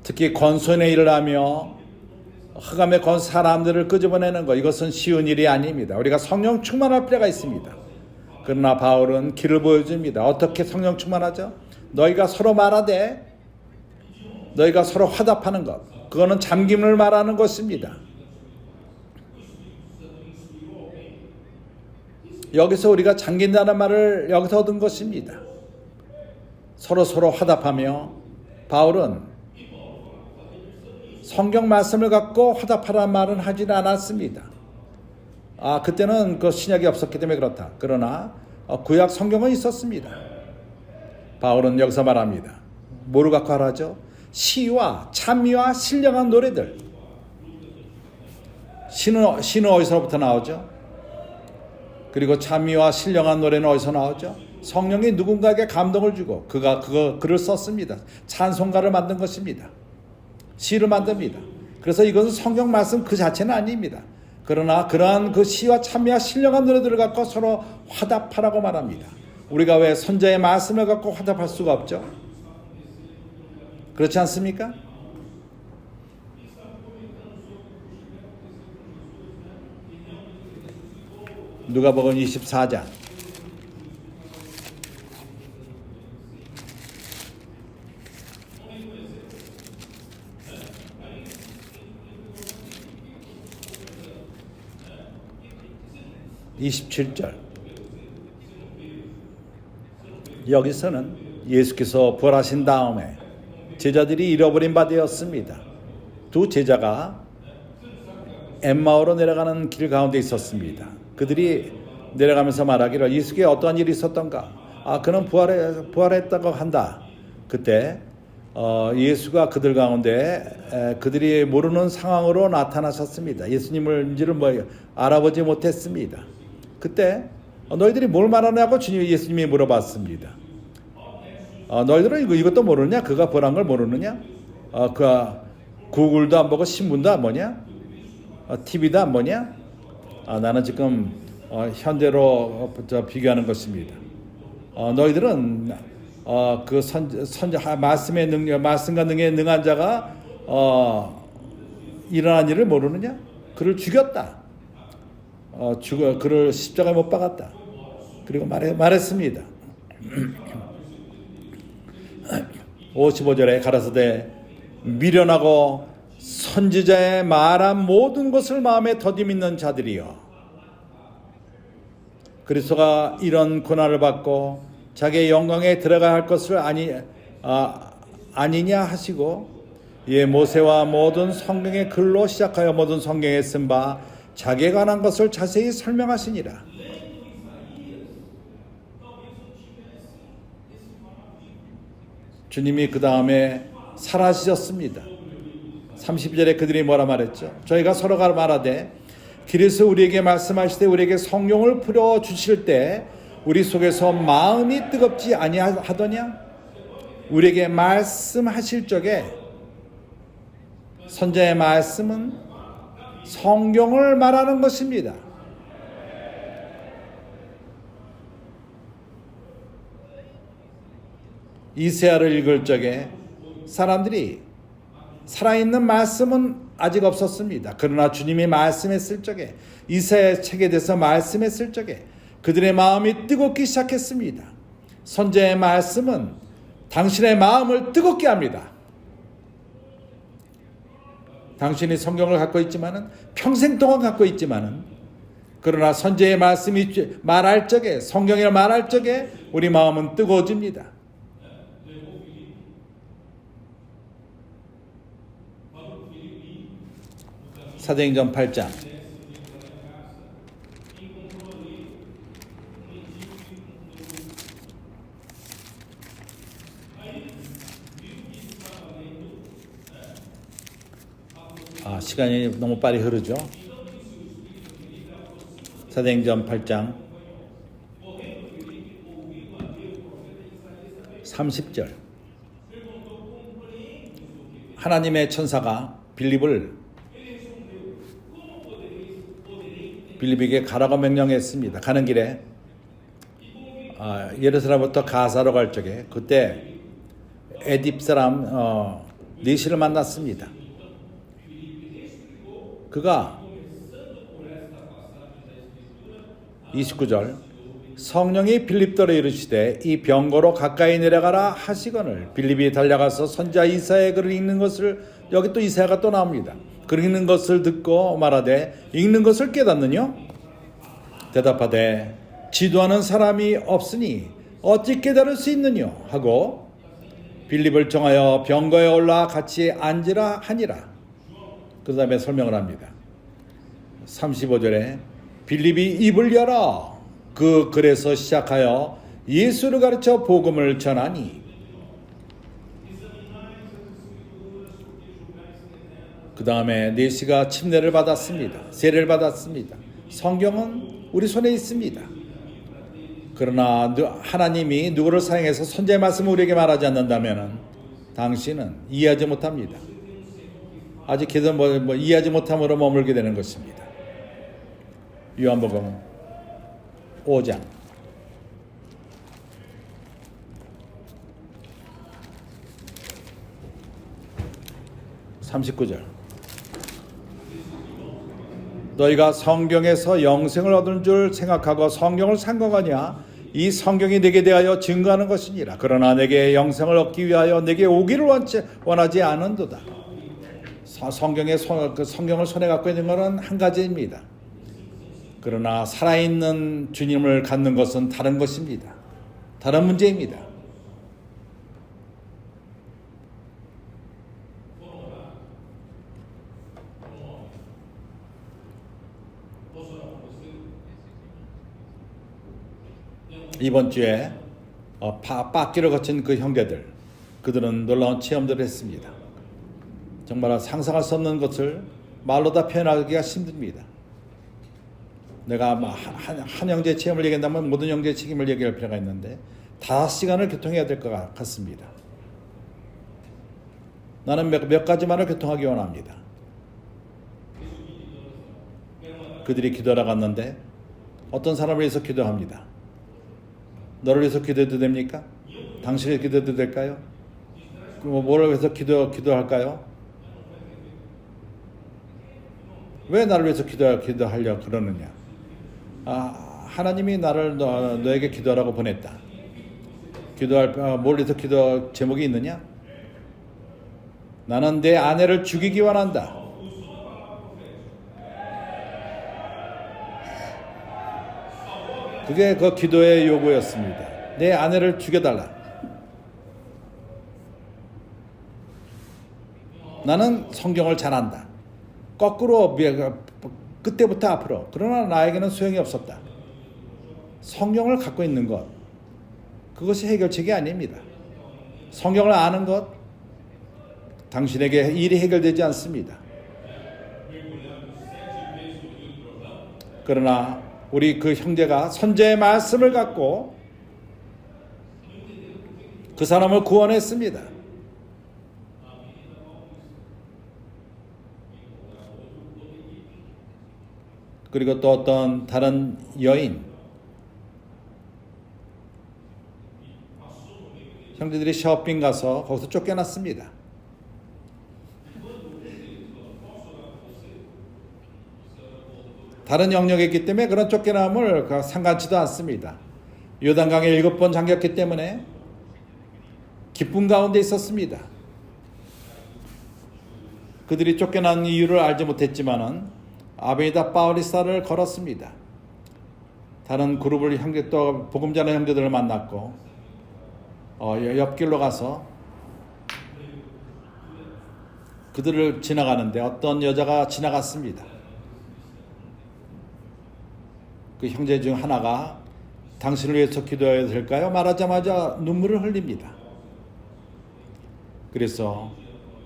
특히 권선의 일을 하며 흑암의 건 사람들을 끄집어내는 것, 이것은 쉬운 일이 아닙니다. 우리가 성령 충만할 필요가 있습니다. 그러나 바울은 길을 보여줍니다. 어떻게 성령 충만하죠? 너희가 서로 말하되 너희가 서로 화답하는 것, 그거는 잠김을 말하는 것입니다. 여기서 우리가 잠긴다는 말을 여기서 얻은 것입니다. 서로 화답하며, 바울은 성경 말씀을 갖고 화답하라는 말은 하지 않았습니다. 그때는 그 신약이 없었기 때문에 그렇다. 그러나 구약 성경은 있었습니다. 바울은 여기서 말합니다. 뭐를 갖고 하라죠? 시와 찬미와 신령한 노래들. 시는 어디서부터 나오죠? 그리고 찬미와 신령한 노래는 어디서 나오죠? 성령이 누군가에게 감동을 주고 그가 글을 썼습니다. 찬송가를 만든 것입니다. 시를 만듭니다. 그래서 이것은 성경 말씀 그 자체는 아닙니다. 그러나 그러한 그 시와 찬미와 신령한 노래들을 갖고 서로 화답하라고 말합니다. 우리가 왜 선지자의 말씀을 갖고 화답할 수가 없죠? 그렇지 않습니까? 누가복음 24장 27절 여기서는 예수께서 부활하신 다음에 제자들이 잃어버린 바 되었습니다. 두 제자가 엠마오로 내려가는 길 가운데 있었습니다. 그들이 내려가면서 말하기를 예수께 어떠한 일이 있었던가? 그는 부활했다고 한다. 그때 예수가 그들 가운데 그들이 모르는 상황으로 나타나셨습니다. 예수님을 알아보지 못했습니다. 그때 너희들이 뭘 말하냐고 예수님이 물어봤습니다. 너희들은 이것도 모르느냐? 그가 부활한 걸 모르느냐? 구글도 안 보고 신문도 안 보냐? TV도 안 보냐? 나는 지금 현대로 비교하는 것입니다. 너희들은 그 말씀의 능력, 말씀과 능에 능한 자가 일어난 일을 모르느냐? 그를 죽였다. 그를 십자가에 못 박았다. 그리고 말했습니다. 55절에 가라사대 미련하고 선지자의 말한 모든 것을 마음에 더디 믿는 자들이여, 그리스도가 이런 고난을 받고 자기의 영광에 들어가야 할 것을 아니냐 하시고 모세와 모든 성경의 글로 시작하여 모든 성경에 쓴 바 자기에 관한 것을 자세히 설명하시니라. 주님이 그 다음에 사라지셨습니다. 30절에 그들이 뭐라 말했죠? 저희가 서로가 말하되 길에서 우리에게 말씀하실 때 우리에게 성령을 풀어주실 때 우리 속에서 마음이 뜨겁지 아니하더냐? 우리에게 말씀하실 적에 선자의 말씀은 성경을 말하는 것입니다. 이사야를 읽을 적에 사람들이 살아있는 말씀은 아직 없었습니다. 그러나 주님이 말씀했을 적에 이사야 책에 대해서 말씀했을 적에 그들의 마음이 뜨겁기 시작했습니다. 선자의 말씀은 당신의 마음을 뜨겁게 합니다. 당신이 성경을 갖고 있지만은 평생 동안 갖고 있지만은 그러나 선자의 말씀이 말할 적에 성경이 말할 적에 우리 마음은 뜨거워집니다. 사도행전 8장 시간이 너무 빨리 흐르죠. 사도행전 8장 30절 하나님의 천사가 빌립에게 가라고 명령했습니다. 가는 길에 예루살렘부터 가사로 갈 적에 그때 에딥 사람 니시를 만났습니다. 그가 29절 성령이 빌립더러 이르시되 이 병거로 가까이 내려가라 하시거늘 빌립이 달려가서 선지자 이사야의 글을 읽는 것을 여기 또 이사야가 또 나옵니다. 글 읽는 것을 듣고 말하되 읽는 것을 깨닫느뇨? 대답하되 지도하는 사람이 없으니 어찌 깨달을 수 있느뇨? 하고 빌립을 정하여 병거에 올라 같이 앉으라 하니라. 그 다음에 설명을 합니다. 35절에 빌립이 입을 열어 그 글에서 시작하여 예수를 가르쳐 복음을 전하니 그 다음에 네시가 침례를 받았습니다. 세례를 받았습니다. 성경은 우리 손에 있습니다. 그러나 하나님이 누구를 사용해서 선지자의 말씀을 우리에게 말하지 않는다면 당신은 이해하지 못합니다. 아직 계속 이해하지 못함으로 머물게 되는 것입니다. 요한복음 5장 39절 너희가 성경에서 영생을 얻은 줄 생각하고 성경을 상고하냐? 이 성경이 내게 대하여 증거하는 것이니라. 그러나 내게 영생을 얻기 위하여 내게 오기를 원하지 않은도다. 성경을 손에 갖고 있는 것은 한 가지입니다. 그러나 살아있는 주님을 갖는 것은 다른 것입니다. 다른 문제입니다. 이번 주에 빻기를 거친 그 형제들, 그들은 놀라운 체험들을 했습니다. 정말 상상할 수 없는 것을 말로 다 표현하기가 힘듭니다. 내가 한 형제의 체험을 얘기한다면 모든 형제의 책임을 얘기할 필요가 있는데 5시간을 교통해야 될 것 같습니다. 나는 몇 가지만을 교통하기 원합니다. 그들이 기도하러 갔는데 어떤 사람을 위해서 기도합니다. 너를 위해서 기도해도 됩니까? 당신을 기도해도 될까요? 뭐를 위해서 기도할까요? 왜 나를 위해서 기도하려고 그러느냐? 하나님이 나를 너에게 기도하라고 보냈다. 뭘 위해서 기도 제목이 있느냐? 나는 내 아내를 죽이기 원한다. 그게 그 기도의 요구였습니다. 내 아내를 죽여달라. 나는 성경을 잘한다. 거꾸로 그때부터 앞으로. 그러나 나에게는 소용이 없었다. 성경을 갖고 있는 것, 그것이 해결책이 아닙니다. 성경을 아는 것, 당신에게 일이 해결되지 않습니다. 그러나 우리 그 형제가 선제의 말씀을 갖고 그 사람을 구원했습니다. 그리고 또 어떤 다른 여인, 형제들이 쇼핑 가서 거기서 쫓겨났습니다. 다른 영역에 있기 때문에 그런 쫓겨남을 상관치도 않습니다. 요단강에 7번 잠겼기 때문에 기쁨 가운데 있었습니다. 그들이 쫓겨난 이유를 알지 못했지만은 아베이다 파울리사를 걸었습니다. 다른 그룹을 또 복음 전하는 형제들을 만났고 옆길로 가서 그들을 지나가는데 어떤 여자가 지나갔습니다. 그 형제 중 하나가 당신을 위해서 기도해야 될까요? 말하자마자 눈물을 흘립니다. 그래서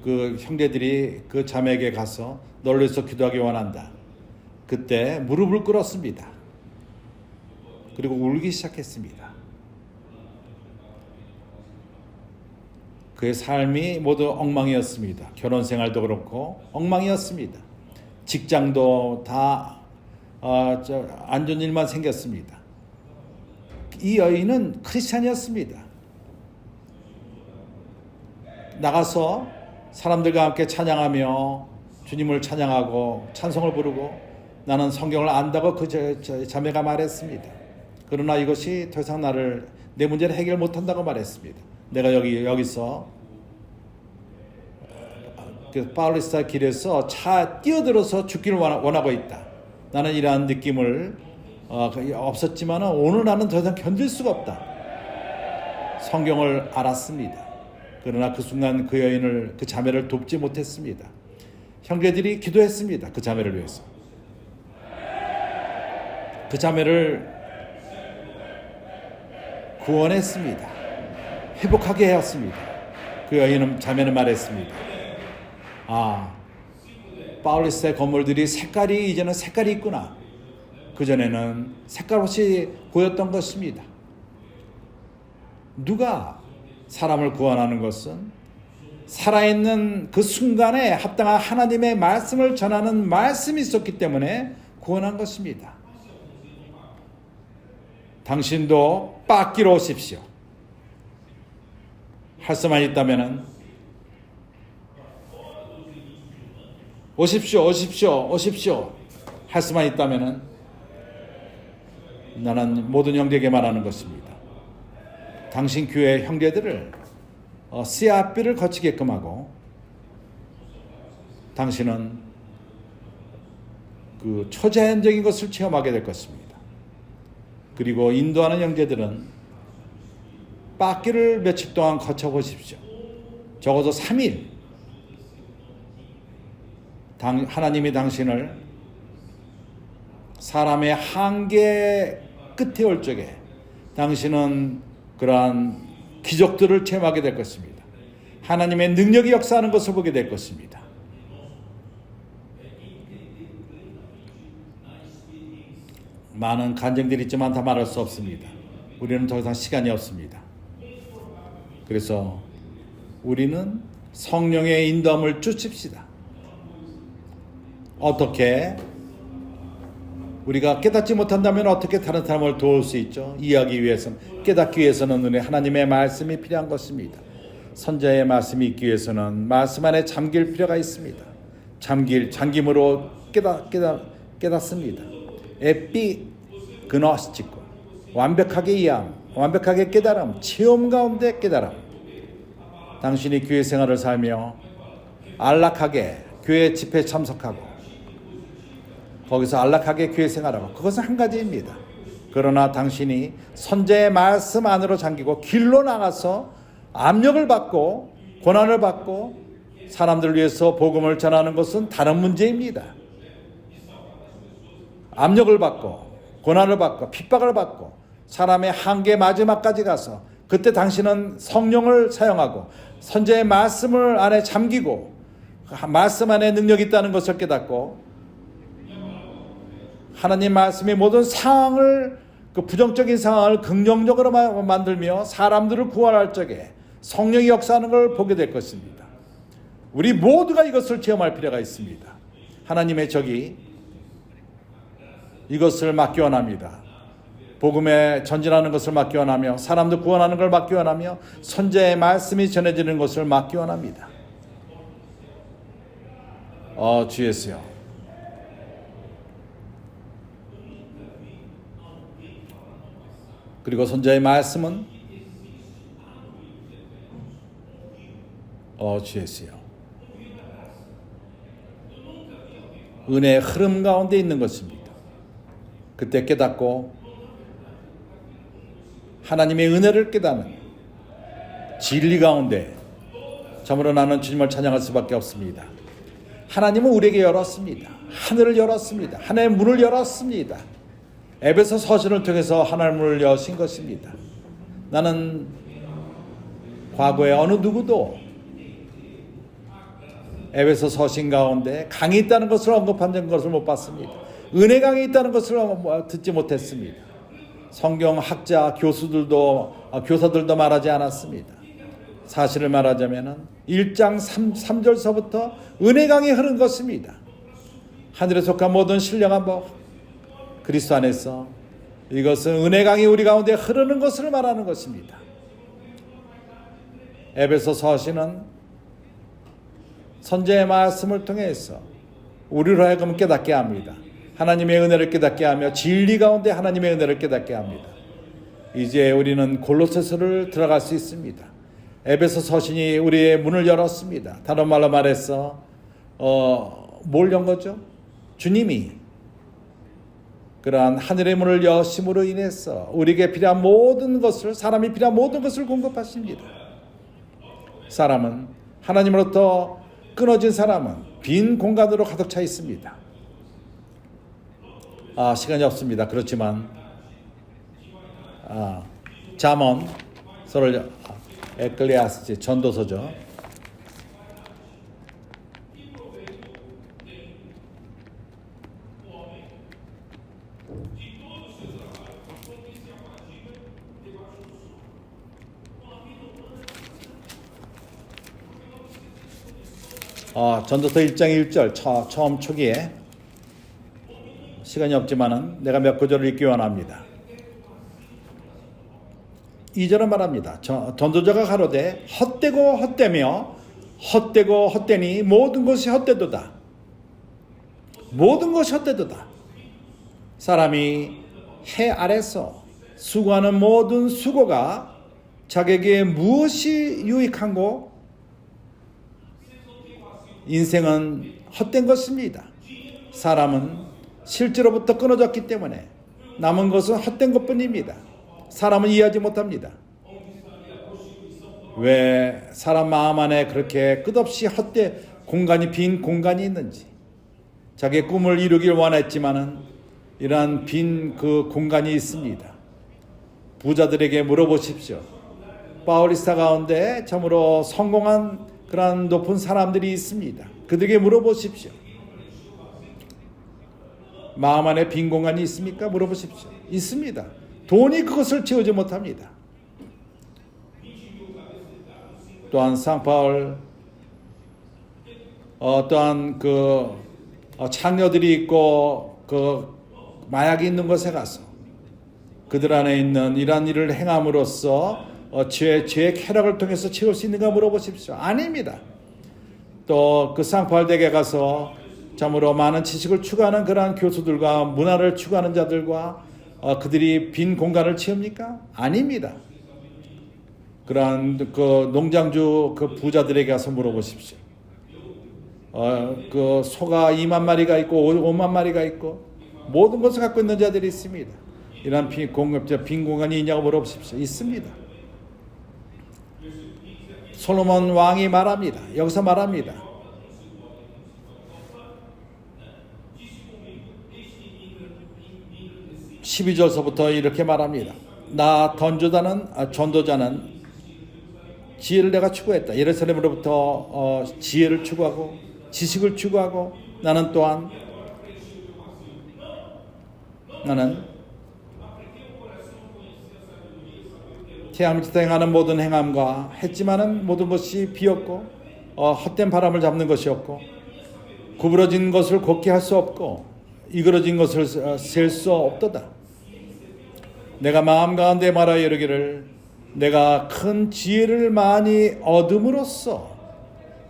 그 형제들이 그 자매에게 가서 너를 위해서 기도하기 원한다. 그때 무릎을 꿇었습니다. 그리고 울기 시작했습니다. 그의 삶이 모두 엉망이었습니다. 결혼 생활도 그렇고 엉망이었습니다. 직장도 다 안 좋은 일만 생겼습니다. 이 여인은 크리스찬이었습니다. 나가서 사람들과 함께 찬양하며 주님을 찬양하고 찬송을 부르고 나는 성경을 안다고 그 자매가 말했습니다. 그러나 이것이 더 이상 내 문제를 해결 못한다고 말했습니다. 내가 여기서 그 파울리사 길에서 차 뛰어들어서 죽기를 원하고 있다. 나는 이러한 느낌을 없었지만 오늘 나는 더 이상 견딜 수가 없다. 성경을 알았습니다. 그러나 그 순간 그 여인을, 그 자매를 돕지 못했습니다. 형제들이 기도했습니다. 그 자매를 위해서. 그 자매를 구원했습니다. 회복하게 하였습니다. 그 여인은, 자매는 말했습니다. 파울리스의 건물들이 이제는 색깔이 있구나. 그전에는 색깔 없이 보였던 것입니다. 누가 사람을 구원하는 것은 살아있는 그 순간에 합당한 하나님의 말씀을 전하는 말씀이 있었기 때문에 구원한 것입니다. 당신도 빻기로 오십시오. 할 수만 있다면은 오십시오. 할 수만 있다면은 나는 모든 형제에게 말하는 것입니다. 당신 교회 형제들을 씨앗비를 거치게끔 하고 당신은 그 초자연적인 것을 체험하게 될 것입니다. 그리고 인도하는 형제들은 빻기를 며칠 동안 거쳐보십시오. 적어도 3일. 하나님이 당신을 사람의 한계 끝에 올 적에 당신은 그러한 기적들을 체험하게 될 것입니다. 하나님의 능력이 역사하는 것을 보게 될 것입니다. 많은 간증들이 있지만 다 말할 수 없습니다. 우리는 더 이상 시간이 없습니다. 그래서 우리는 성령의 인도함을 쫓읍시다. 어떻게 우리가 깨닫지 못한다면 어떻게 다른 사람을 도울 수 있죠? 이해하기 위해서는, 깨닫기 위해서는 우리 하나님의 말씀이 필요한 것입니다. 선자의 말씀이 있기 위해서는 말씀 안에 잠길 필요가 있습니다. 잠김으로 깨닫습니다. 에피 그노스티코, 완벽하게 이해함, 완벽하게 깨달음, 체험 가운데 깨달음. 당신이 교회 생활을 살며 안락하게 교회 집회에 참석하고 거기서 안락하게 교회 생활하고, 그것은 한 가지입니다. 그러나 당신이 선제의 말씀 안으로 잠기고 길로 나가서 압력을 받고 고난을 받고 사람들을 위해서 복음을 전하는 것은 다른 문제입니다. 압력을 받고 고난을 받고 핍박을 받고 사람의 한계 마지막까지 가서 그때 당신은 성령을 사용하고 선지자의 말씀을 안에 잠기고 말씀 안에 능력이 있다는 것을 깨닫고 하나님 말씀의 모든 상황을 그 부정적인 상황을 긍정적으로 만들며 사람들을 구원할 적에 성령이 역사하는 걸 보게 될 것입니다. 우리 모두가 이것을 체험할 필요가 있습니다. 하나님의 적이 이것을 막기 원합니다. 복음에 전진하는 것을 막기 원하며 사람들 구원하는 걸 막기 원하며 선지자의 말씀이 전해지는 것을 막기 원합니다. 주 예수여, 그리고 선지자의 말씀은 주 예수여, 은혜의 흐름 가운데 있는 것입니다. 그때 깨닫고 하나님의 은혜를 깨닫는 진리 가운데 참으로 나는 주님을 찬양할 수밖에 없습니다. 하나님은 우리에게 열었습니다. 하늘을 열었습니다. 하나님의 문을 열었습니다. 에베소 서신을 통해서 하나님의 문을 여신 것입니다. 나는 과거에 어느 누구도 에베소 서신 가운데 강이 있다는 것을 언급한 것을 못 봤습니다. 은혜 강이 있다는 것을 듣지 못했습니다. 성경 학자 교사들도 말하지 않았습니다. 사실을 말하자면 1장 3절서부터 은혜 강이 흐른 것입니다. 하늘에 속한 모든 신령한 법 그리스도 안에서 이것은 은혜 강이 우리 가운데 흐르는 것을 말하는 것입니다. 에베소 서신은 선지자의 말씀을 통해서 우리로 하여금 깨닫게 합니다. 하나님의 은혜를 깨닫게 하며 진리 가운데 하나님의 은혜를 깨닫게 합니다. 이제 우리는 골로새서를 들어갈 수 있습니다. 에베소 서신이 우리의 문을 열었습니다. 다른 말로 말해서 뭘 연 거죠? 주님이 그러한 하늘의 문을 여심으로 인해서 우리에게 필요한 모든 것을 사람이 필요한 모든 것을 공급하십니다. 사람은 하나님으로부터 끊어진 사람은 빈 공간으로 가득 차 있습니다. 시간이 없습니다. 그렇지만 잠언 서를 에클레아스지 전도서죠. 전도서 1장 1절 처음 초기에 시간이 없지만은 내가 몇 구절을 읽기 원합니다. 2절은 말합니다. 전도자가 가로되 헛되고 헛되며 헛되고 헛되니 모든 것이 헛되도다. 모든 것이 헛되도다. 사람이 해 아래서 수고하는 모든 수고가 자기에게 무엇이 유익한고? 인생은 헛된 것입니다. 사람은 실제로부터 끊어졌기 때문에 남은 것은 헛된 것뿐입니다. 사람은 이해하지 못합니다. 왜 사람 마음 안에 그렇게 끝없이 빈 공간이 있는지. 자기의 꿈을 이루길 원했지만은 이러한 빈 그 공간이 있습니다. 부자들에게 물어보십시오. 바울리스타 가운데 참으로 성공한 그러한 높은 사람들이 있습니다. 그들에게 물어보십시오. 마음 안에 빈 공간이 있습니까? 물어보십시오. 있습니다. 돈이 그것을 채우지 못합니다. 또한 상파울 어떠한 창녀들이 있고 마약이 있는 곳에 가서 그들 안에 있는 이러한 일을 행함으로써 죄의 쾌락을 통해서 채울 수 있는가 물어보십시오. 아닙니다. 또 그 상파울대에 가서 참으로 많은 지식을 추구하는 그러한 교수들과 문화를 추구하는 자들과 그들이 빈 공간을 채웁니까? 아닙니다. 그러한 그 농장주 그 부자들에게 가서 물어보십시오. 그 소가 2만 마리가 있고 5만 마리가 있고 모든 것을 갖고 있는 자들이 있습니다. 이러한 빈 공간이 있냐고 물어보십시오. 있습니다. 솔로몬 왕이 말합니다. 여기서 말합니다. 12절서부터 이렇게 말합니다. 나 전도자는 지혜를 내가 추구했다. 예루살렘으로부터 지혜를 추구하고 지식을 추구하고 나는 또한 태양밑에 행하는 모든 행함과 했지만은 모든 것이 비었고 헛된 바람을 잡는 것이었고 구부러진 것을 곱게 할 수 없고 이그러진 것을 셀 수 없도다. 내가 마음 가운데 말하여 이르기를 내가 큰 지혜를 많이 얻음으로써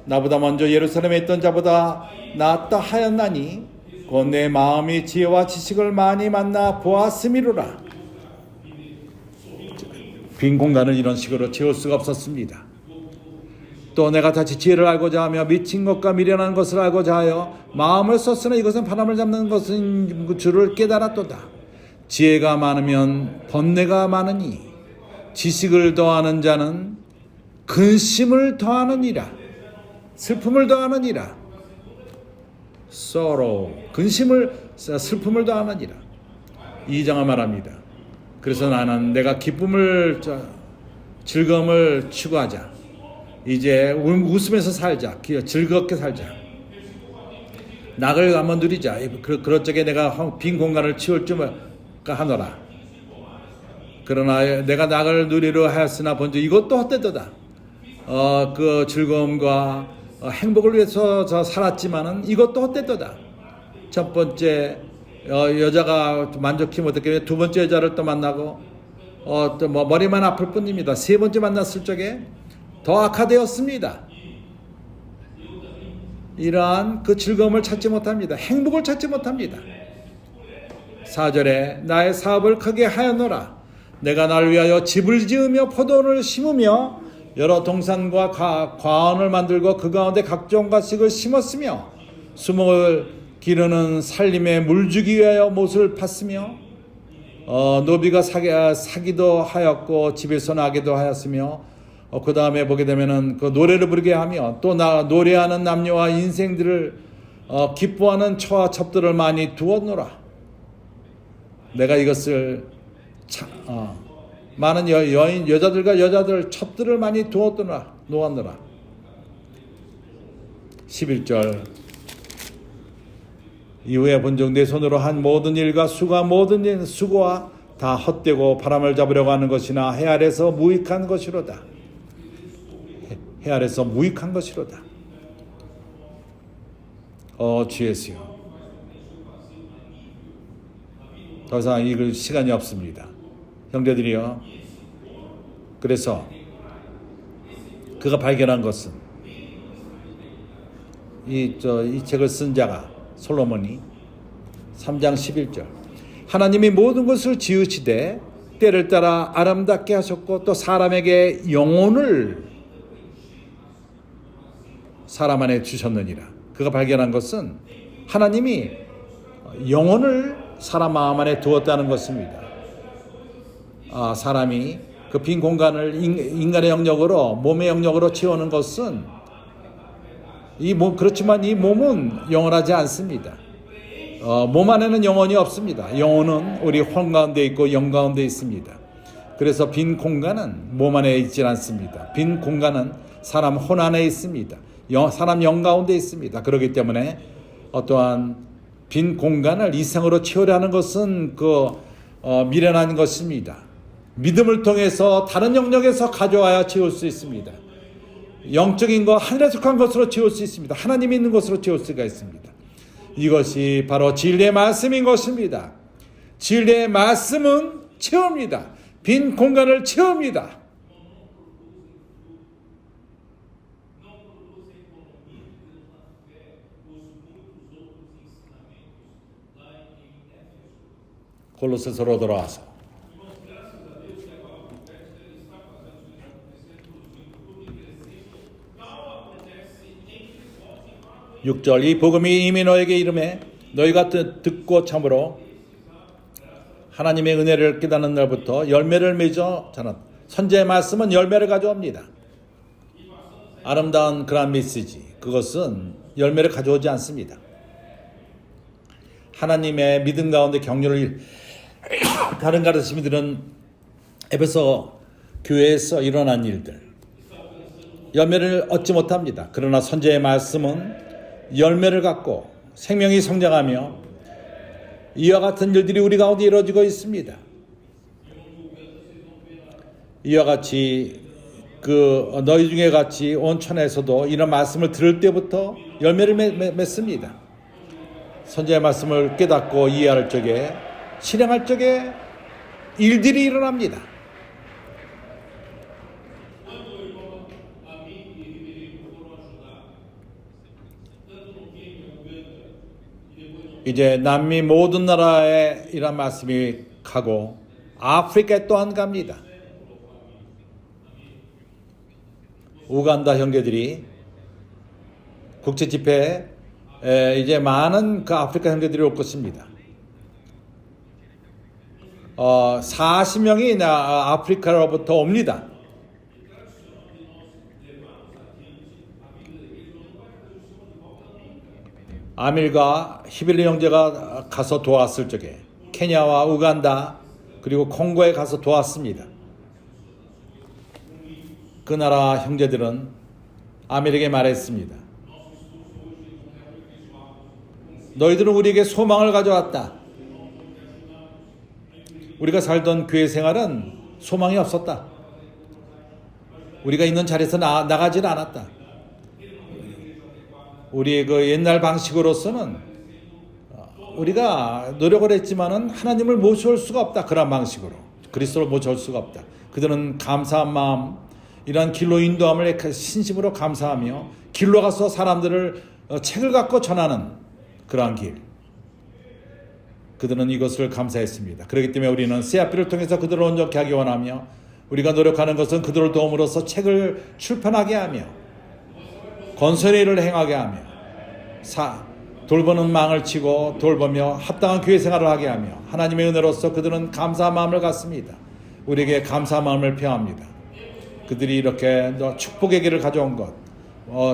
나보다 먼저 예루살렘에 있던 자보다 낫다 하였나니 곧 내 마음이 지혜와 지식을 많이 만나 보았음이로라. 빈 공간을 이런 식으로 채울 수가 없었습니다. 또 내가 다시 지혜를 알고자 하며 미친 것과 미련한 것을 알고자 하여 마음을 썼으나 이것은 바람을 잡는 것인 줄을 깨달았도다. 지혜가 많으면 번뇌가 많으니 지식을 더하는 자는 근심을 더하느니라. 슬픔을 더하느니라. sorrow, 슬픔을 더하느니라. 2장을 말합니다. 그래서 나는 내가 즐거움을 추구하자. 이제 웃으면서 살자. 즐겁게 살자. 낙을 한번 누리자. 그런 적에 내가 빈 공간을 채울 줄 하노라. 그러나 내가 낙을 누리려 하였으나 본즉 이것도 헛되도다. 그 즐거움과 행복을 위해서 살았지만은 이것도 헛되도다. 첫 번째 여자가 만족히 못했기 두 번째 여자를 또 만나고 또 머리만 아플 뿐입니다. 세 번째 만났을 적에 더 악화되었습니다. 이러한 그 즐거움을 찾지 못합니다. 행복을 찾지 못합니다. 4절에 나의 사업을 크게 하였노라. 내가 날 위하여 집을 지으며 포도원을 심으며 여러 동산과 과원을 만들고 그 가운데 각종 가식을 심었으며 수목을 기르는 살림에 물 주기 위하여 못을 팠으며 노비가 사기도 하였고 집에서 나기도 하였으며 그 다음에 보게 되면은 그 노래를 부르게 하며 또 노래하는 남녀와 인생들을 기뻐하는 처와 첩들을 많이 두었노라. 내가 이것을 많은 여자들과 여자들 첩들을 많이 놓았노라. 11절 이후에 본즉 내 손으로 한 모든 일과 모든 수고와 다 헛되고 바람을 잡으려고 하는 것이나 해 아래서 무익한 것이로다. 해 아래서 무익한 것이로다. 주 예수여, 더 이상 읽을 시간이 없습니다. 형제들이여, 그래서 그가 발견한 것은 이 책을 쓴 자가 솔로몬이 3장 11절 하나님이 모든 것을 지으시되 때를 따라 아름답게 하셨고 또 사람에게 영혼을 사람 안에 주셨느니라. 그가 발견한 것은 하나님이 영혼을 사람 마음 안에 두었다는 것입니다. 사람이 그 빈 공간을 인간의 영역으로 몸의 영역으로 채우는 것은 그렇지만 이 몸은 영원하지 않습니다. 몸 안에는 영혼이 없습니다. 영혼은 우리 혼 가운데 있고 영 가운데 있습니다. 그래서 빈 공간은 몸 안에 있지 않습니다. 빈 공간은 사람 혼 안에 있습니다. 사람 영 가운데 있습니다. 그렇기 때문에 어떠한 빈 공간을 이상으로 채우려는 것은 미련한 것입니다. 믿음을 통해서 다른 영역에서 가져와야 채울 수 있습니다. 영적인 것, 하늘에 속한 것으로 채울 수 있습니다. 하나님이 있는 것으로 채울 수가 있습니다. 이것이 바로 진리의 말씀인 것입니다. 진리의 말씀은 채웁니다. 빈 공간을 채웁니다. 골로새서로 돌아와서 6절 이 복음이 이미 너에게 이르매 너희가 듣고 참으로 하나님의 은혜를 깨닫는 날부터 열매를 맺어 자라. 선지의 말씀은 열매를 가져옵니다. 아름다운 그런 메시지, 그것은 열매를 가져오지 않습니다. 하나님의 믿음 가운데 격려를 다른 가르침이 들은 에베소 교회에서 일어난 일들, 열매를 얻지 못합니다. 그러나 선지자의 말씀은 열매를 갖고 생명이 성장하며 이와 같은 일들이 우리 가운데 이루어지고 있습니다. 이와 같이 너희 중에 같이 온천에서도 이런 말씀을 들을 때부터 열매를 맺습니다. 선지자의 말씀을 깨닫고 이해할 적에, 실행할 적에 일들이 일어납니다. 이제 남미 모든 나라에 이런 말씀이 가고 아프리카에 또한 갑니다. 우간다 형제들이 국제 집회에 이제 많은 그 아프리카 형제들이 올 것입니다. 40명이 아프리카로부터 옵니다. 아밀과 히빌리 형제가 가서 도왔을 적에 케냐와 우간다 그리고 콩고에 가서 도왔습니다. 그 나라 형제들은 아밀에게 말했습니다. 너희들은 우리에게 소망을 가져왔다. 우리가 살던 교회 생활은 소망이 없었다. 우리가 있는 자리에서 나가질 않았다. 우리의 그 옛날 방식으로서는 우리가 노력을 했지만은 하나님을 모셔올 수가 없다. 그런 방식으로 그리스도를 모셔올 수가 없다. 그들은 감사한 마음, 이러한 길로 인도함을 신심으로 감사하며 길로 가서 사람들을 책을 갖고 전하는 그러한 길, 그들은 이것을 감사했습니다. 그렇기 때문에 우리는 CRP를 통해서 그들을 온전케 하기 원하며, 우리가 노력하는 것은 그들을 도움으로써 책을 출판하게 하며 건설의 일을 행하게 하며 돌보는 망을 치고 돌보며 합당한 교회 생활을 하게 하며 하나님의 은혜로서 그들은 감사한 마음을 갖습니다. 우리에게 감사한 마음을 표합니다. 그들이 이렇게 축복의 길을 가져온 것,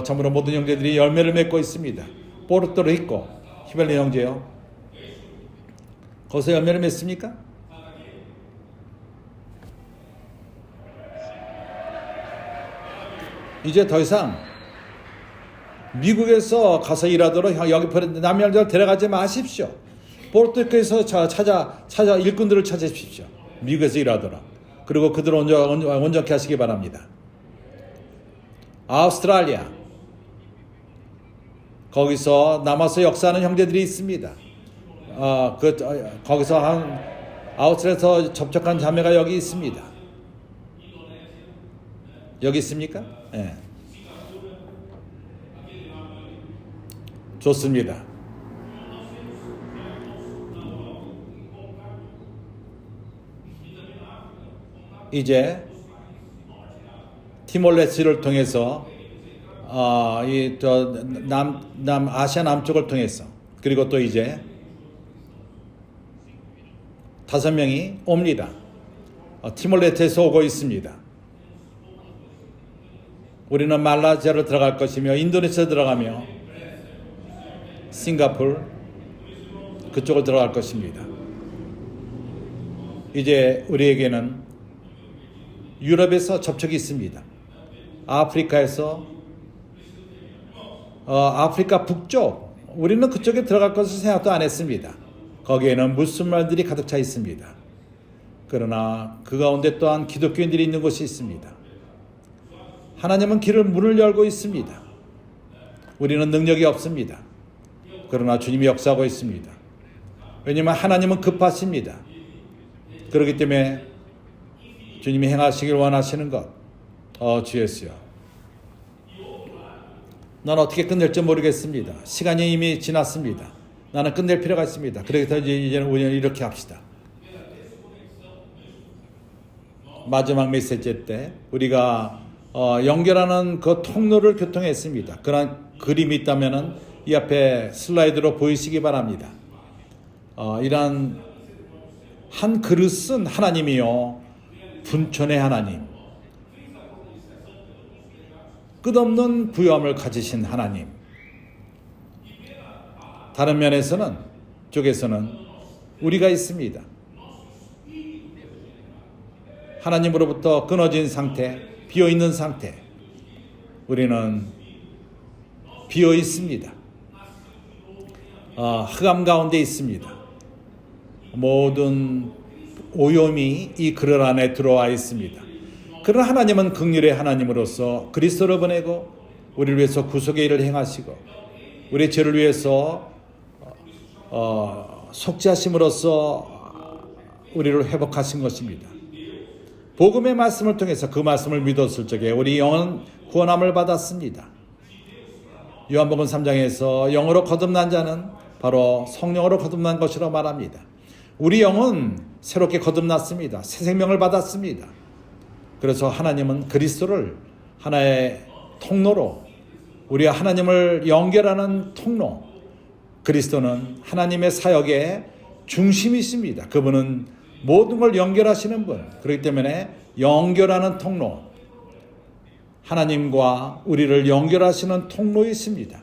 참으로 모든 형제들이 열매를 맺고 있습니다. 포르토리코 히벨리 형제요, 거기서 열매를 맺습니까? 이제 더 이상 미국에서 가서 일하도록 여기 남양주를 데려가지 마십시오. 포르토리코에서 찾아 일꾼들을 찾으십시오. 미국에서 일하도록. 그리고 그들을 온전케 하시기 바랍니다. 아우스트랄리아, 거기서 남아서 역사하는 형제들이 있습니다. 거기서 아우스트랄리아에서 접촉한 자매가 여기 있습니다. 여기 있습니까? 네. 좋습니다. 이제 티몰레스를 통해서 아시아 남쪽을 통해서, 그리고 또 이제 5명이 옵니다. 티몰레스에서 오고 있습니다. 우리는 말라시아로 들어갈 것이며 인도네시아 들어가며 싱가포르 그쪽을 들어갈 것입니다. 이제 우리에게는 유럽에서 접촉이 있습니다. 아프리카에서 아프리카 북쪽, 우리는 그쪽에 들어갈 것을 생각도 안 했습니다. 거기에는 무슬만들이 가득 차 있습니다. 그러나 그 가운데 또한 기독교인들이 있는 곳이 있습니다. 하나님은 문을 열고 있습니다. 우리는 능력이 없습니다. 그러나 주님이 역사하고 있습니다. 왜냐하면 하나님은 급하십니다. 그렇기 때문에 주님이 행하시길 원하시는 것, 주 예수여, 난 어떻게 끝낼지 모르겠습니다. 시간이 이미 지났습니다. 나는 끝낼 필요가 있습니다. 그래서 이제는 우리는 이렇게 합시다. 마지막 메시지 때 우리가 연결하는 그 통로를 교통했습니다. 그런 그림이 있다면은 이 앞에 슬라이드로 보이시기 바랍니다. 이러한 한 그릇은 하나님이요, 분천의 하나님, 끝없는 부요함을 가지신 하나님. 다른 면에서는 쪽에서는 우리가 있습니다. 하나님으로부터 끊어진 상태, 비어있는 상태. 우리는 비어 있습니다. 흑암 가운데 있습니다. 모든 오염이 이 그릇 안에 들어와 있습니다. 그러나 하나님은 긍휼의 하나님으로서 그리스도를 보내고 우리를 위해서 구속의 일을 행하시고 우리의 죄를 위해서 속죄하심으로써 우리를 회복하신 것입니다. 복음의 말씀을 통해서 그 말씀을 믿었을 적에 우리 영은 구원함을 받았습니다. 요한복음 3장에서 영으로 거듭난 자는 바로 성령으로 거듭난 것이라고 말합니다. 우리 영은 새롭게 거듭났습니다. 새 생명을 받았습니다. 그래서 하나님은 그리스도를 하나의 통로로 우리와 하나님을 연결하는 통로, 그리스도는 하나님의 사역의 중심이십니다. 그분은 모든 걸 연결하시는 분. 그렇기 때문에 연결하는 통로, 하나님과 우리를 연결하시는 통로이십니다.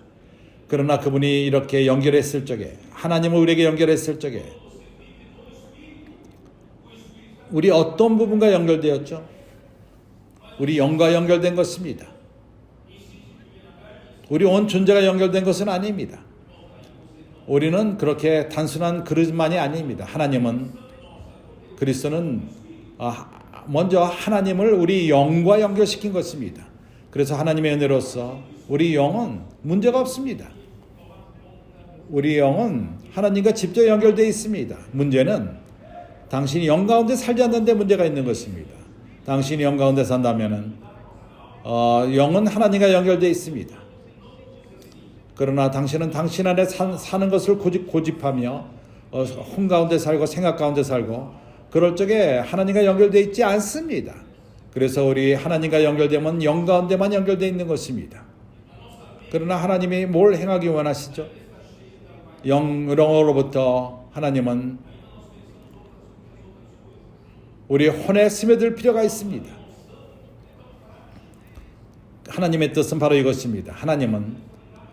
그러나 그분이 이렇게 연결했을 적에, 하나님을 우리에게 연결했을 적에 우리 어떤 부분과 연결되었죠? 우리 영과 연결된 것입니다. 우리 온 존재가 연결된 것은 아닙니다. 우리는 그렇게 단순한 그릇만이 아닙니다. 하나님은, 그리스도는 먼저 하나님을 우리 영과 연결시킨 것입니다. 그래서 하나님의 은혜로서 우리 영은 문제가 없습니다. 우리 영은 하나님과 직접 연결되어 있습니다. 문제는 당신이 영 가운데 살지 않는데 문제가 있는 것입니다. 당신이 영 가운데 산다면은 영은 하나님과 연결되어 있습니다. 그러나 당신은 당신 안에 사는 것을 고집하며 혼 가운데 살고 생각 가운데 살고 그럴 적에 하나님과 연결되어 있지 않습니다. 그래서 우리 하나님과 연결되면 영 가운데만 연결되어 있는 것입니다. 그러나 하나님이 뭘 행하기 원하시죠? 영으로부터 하나님은 우리 혼에 스며들 필요가 있습니다. 하나님의 뜻은 바로 이것입니다. 하나님은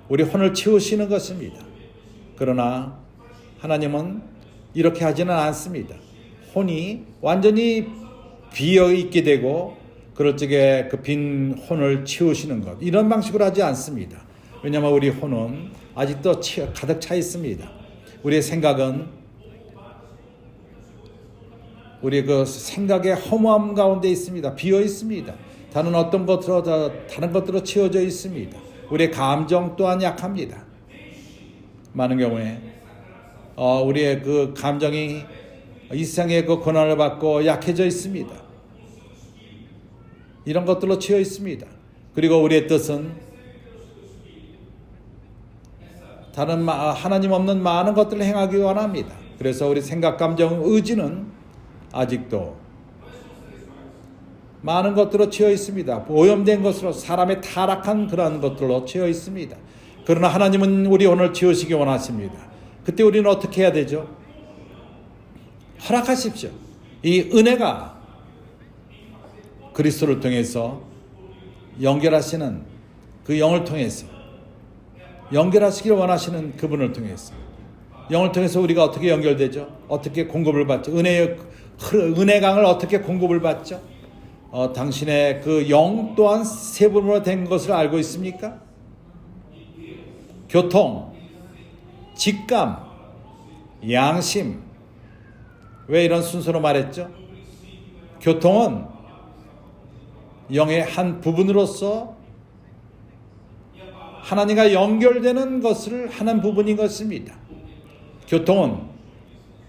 우리 혼을 채우시는 것입니다. 그러나 하나님은 이렇게 하지는 않습니다. 혼이 완전히 비어 있게 되고 그럴 적에 그 빈 혼을 채우시는 것, 이런 방식으로 하지 않습니다. 왜냐하면 우리 혼은 아직도 가득 차 있습니다. 우리의 생각은 우리 그 생각의 허무함 가운데 있습니다. 비어 있습니다. 다른 것들로 채워져 있습니다. 우리의 감정 또한 약합니다. 많은 경우에 우리의 그 감정이 이 세상의 그 고난을 받고 약해져 있습니다. 이런 것들로 채워 있습니다. 그리고 우리의 뜻은 다른 하나님 없는 많은 것들을 행하기 원합니다. 그래서 우리 생각, 감정, 의지는 아직도 많은 것들로 채워 있습니다. 오염된 것으로 사람의 타락한 그러한 것들로 채워 있습니다. 그러나 하나님은 우리 오늘 채우시기 원하십니다. 그때 우리는 어떻게 해야 되죠? 허락하십시오. 이 은혜가 그리스도를 통해서 연결하시는 그 영을 통해서 연결하시길 원하시는 그분을 통해서 영을 통해서 우리가 어떻게 연결되죠? 어떻게 공급을 받죠? 은혜강을 어떻게 공급을 받죠? 당신의 그 영 또한 세 부분으로 된 것을 알고 있습니까? 교통, 직감, 양심. 왜 이런 순서로 말했죠? 교통은 영의 한 부분으로서 하나님과 연결되는 것을 하는 부분인 것입니다. 교통은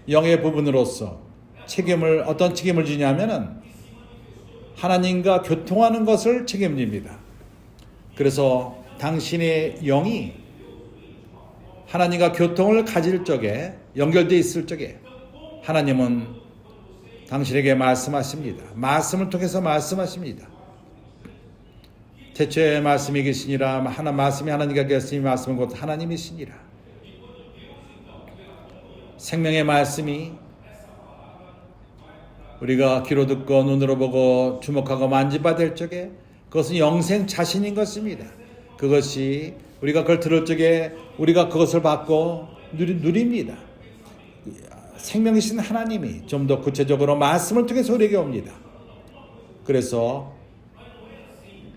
영의 부분으로서 어떤 책임을 지냐면은 하나님과 교통하는 것을 책임집니다. 그래서 당신의 영이 하나님과 교통을 가질 적에, 연결되어 있을 적에 하나님은 당신에게 말씀하십니다. 말씀을 통해서 말씀하십니다. 태초에 말씀이 계시니라. 말씀이 하나님과 계시니 말씀은 곧 하나님이시니라. 생명의 말씀이 우리가 귀로 듣고 눈으로 보고 주목하고 만지바 될 적에 그것은 영생 자신인 것입니다. 그것이 우리가 그걸 들을 적에 우리가 그것을 받고 누립니다. 생명이신 하나님이 좀 더 구체적으로 말씀을 통해서 우리에게 옵니다. 그래서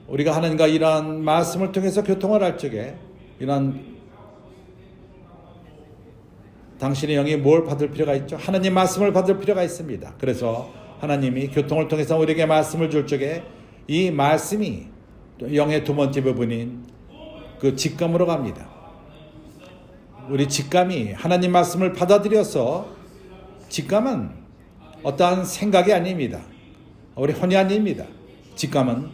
우리가 하나님과 이러한 말씀을 통해서 교통을 할 적에 이러한 당신의 영이 뭘 받을 필요가 있죠? 하나님 말씀을 받을 필요가 있습니다. 그래서 하나님이 교통을 통해서 우리에게 말씀을 줄 적에 이 말씀이 영의 두 번째 부분인 그 직감으로 갑니다. 우리 직감이 하나님 말씀을 받아들여서, 직감은 어떠한 생각이 아닙니다. 우리 혼이 아닙니다. 직감은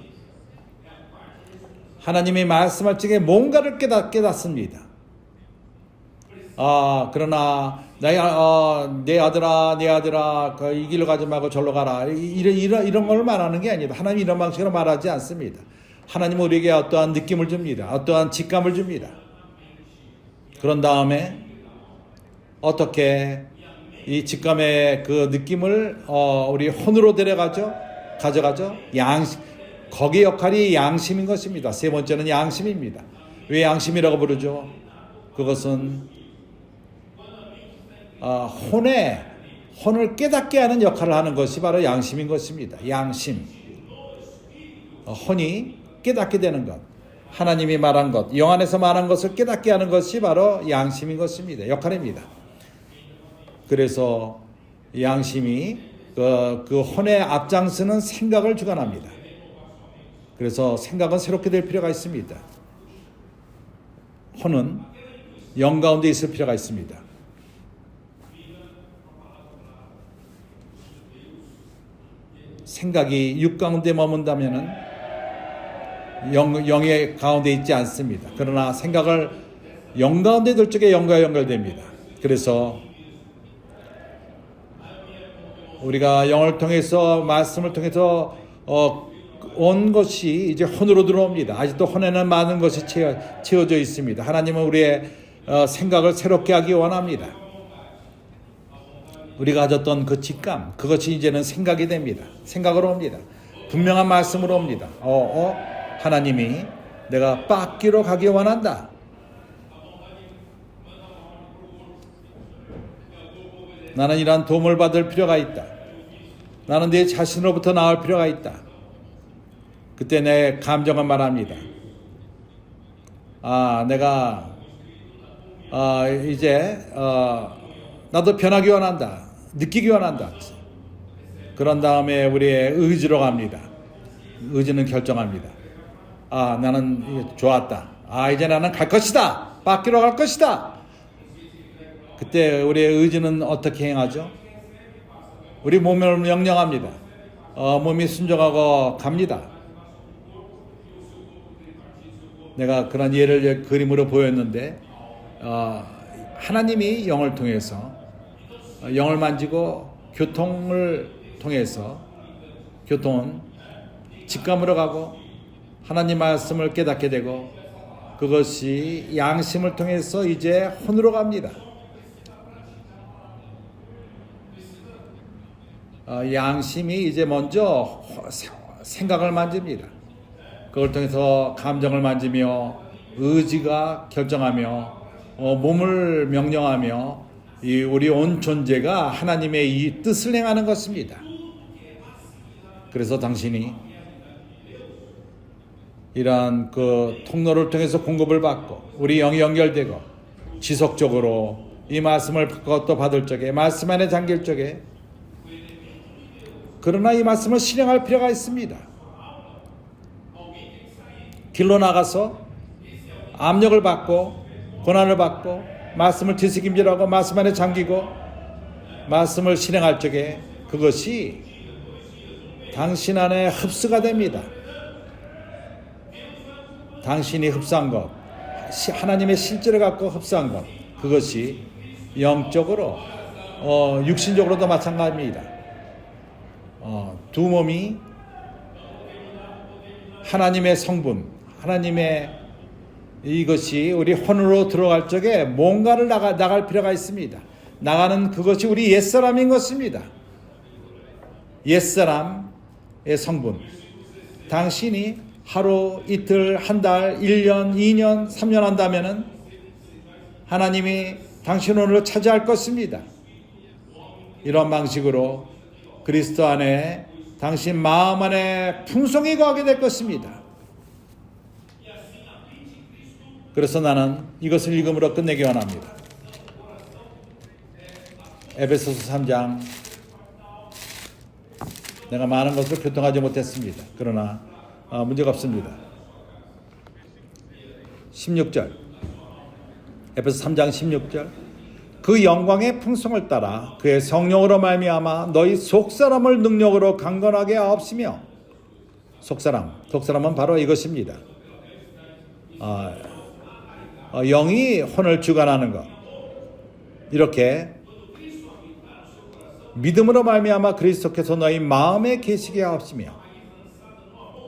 하나님이 말씀할 적에 뭔가를 깨닫습니다. 그러나 내 아들아 이 길로 가지 말고 절로 가라, 이런 걸 말하는 게 아니다. 하나님이 이런 방식으로 말하지 않습니다. 하나님은 우리에게 어떠한 느낌을 줍니다. 어떠한 직감을 줍니다. 그런 다음에 어떻게 이 직감의 그 느낌을 우리 혼으로 가져가죠. 거기의 역할이 양심인 것입니다. 세 번째는 양심입니다. 왜 양심이라고 부르죠? 그것은 혼을 깨닫게 하는 역할을 하는 것이 바로 양심인 것입니다. 양심. 혼이 깨닫게 되는 것, 하나님이 말한 것, 영 안에서 말한 것을 깨닫게 하는 것이 바로 양심인 것입니다. 역할입니다. 그래서 양심이 그 혼의 앞장서는 생각을 주관합니다. 그래서 생각은 새롭게 될 필요가 있습니다. 혼은 영 가운데 있을 필요가 있습니다. 생각이 육 가운데 머문다면은 영의 가운데 있지 않습니다. 그러나 생각을 영 가운데 둘 적에 영과 연결됩니다. 그래서 우리가 영을 통해서, 말씀을 통해서 온 것이 이제 혼으로 들어옵니다. 아직도 혼에는 많은 것이 채워져 있습니다. 하나님은 우리의 생각을 새롭게 하기 원합니다. 우리가 가졌던 그 직감, 그것이 이제는 생각이 됩니다. 생각으로 옵니다. 분명한 말씀으로 옵니다. 하나님이 내가 빻기로 가기 원한다. 나는 이러한 도움을 받을 필요가 있다. 나는 내 자신으로부터 나올 필요가 있다. 그때 내 감정은 말합니다. 내가 이제 나도 변하기 원한다. 느끼기 원한다. 그런 다음에 우리의 의지로 갑니다. 의지는 결정합니다. 나는 좋았다. 이제 나는 갈 것이다. 빻기로 갈 것이다. 그때 우리의 의지는 어떻게 행하죠? 우리 몸을 명령합니다. 몸이 순종하고 갑니다. 내가 그런 예를 그림으로 보였는데, 하나님이 영을 통해서, 영을 만지고 교통을 통해서, 교통은 직감으로 가고 하나님 말씀을 깨닫게 되고, 그것이 양심을 통해서 이제 혼으로 갑니다. 양심이 이제 먼저 생각을 만집니다. 그걸 통해서 감정을 만지며 의지가 결정하며 몸을 명령하며 우리 온 존재가 하나님의 이 뜻을 행하는 것입니다. 그래서 당신이 이러한 그 통로를 통해서 공급을 받고 우리 영이 연결되고 지속적으로 이 말씀을 그것도 받을 적에, 말씀 안에 잠길 적에, 그러나 이 말씀을 실행할 필요가 있습니다. 길로 나가서 압력을 받고 고난을 받고 말씀을 뒤새김질하고 말씀 안에 잠기고 말씀을 실행할 적에 그것이 당신 안에 흡수가 됩니다. 당신이 흡수한 것, 하나님의 실제를 갖고 흡수한 것, 그것이 영적으로 육신적으로도 마찬가지입니다. 두 몸이 하나님의 성분, 하나님의 이것이 우리 혼으로 들어갈 적에 뭔가를 나갈 필요가 있습니다. 나가는 그것이 우리 옛사람인 것입니다. 옛사람의 성분, 당신이 하루, 이틀, 한 달, 1년, 2년, 3년 한다면은 하나님이 당신 오늘을 차지할 것입니다. 이런 방식으로 그리스도 안에 당신 마음 안에 풍성히 거하게 될 것입니다. 그래서 나는 이것을 읽음으로 끝내기 원합니다. 에베소서 3장. 내가 많은 것을 교통하지 못했습니다. 그러나 문제가 없습니다. 16절. 에베소 3장 16절. 그 영광의 풍성을 따라 그의 성령으로 말미암아 너희 속사람을 능력으로 강건하게 하옵시며. 속사람은 바로 이것입니다. 영이 혼을 주관하는 것. 이렇게 믿음으로 말미암아 그리스도께서 너희 마음에 계시게 하옵시며.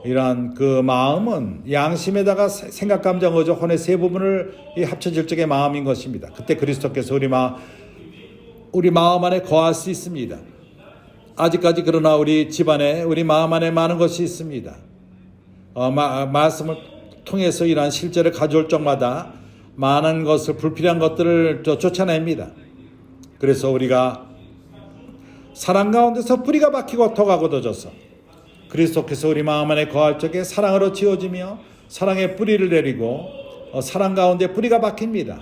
이러한 그 마음은 양심에다가 생각, 감정, 의조, 혼의 세 부분을 합쳐질 적의 마음인 것입니다. 그때 그리스도께서 우리 마음 안에 거할 수 있습니다. 아직까지 그러나 우리 집안에 우리 마음 안에 많은 것이 있습니다. 말씀을 통해서 이러한 실제를 가져올 적마다 많은 것을, 불필요한 것들을 쫓아냅니다. 그래서 우리가 사랑 가운데서 뿌리가 박히고 토가 굳어져서 그리스도께서 우리 마음 안에 거할 적에 사랑으로 지어지며 사랑의 뿌리를 내리고 사랑 가운데 뿌리가 박힙니다.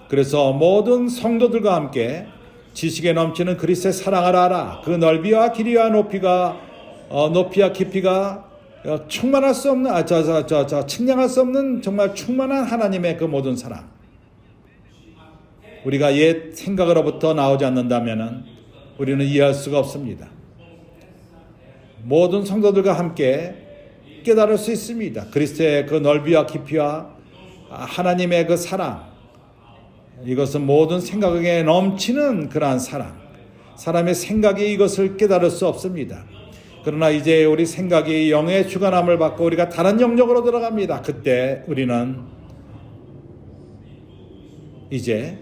그래서 모든 성도들과 함께 지식에 넘치는 그리스도의 사랑을 알아. 그 넓이와 길이와 높이와 깊이가 충만할 수 없는, 측량할 수 없는 정말 충만한 하나님의 그 모든 사랑. 우리가 옛 생각으로부터 나오지 않는다면 우리는 이해할 수가 없습니다. 모든 성도들과 함께 깨달을 수 있습니다. 그리스도의 그 넓이와 깊이와 하나님의 그 사랑. 이것은 모든 생각에 넘치는 그러한 사랑. 사람의 생각이 이것을 깨달을 수 없습니다. 그러나 이제 우리 생각이 영의 주관함을 받고 우리가 다른 영역으로 들어갑니다. 그때 우리는 이제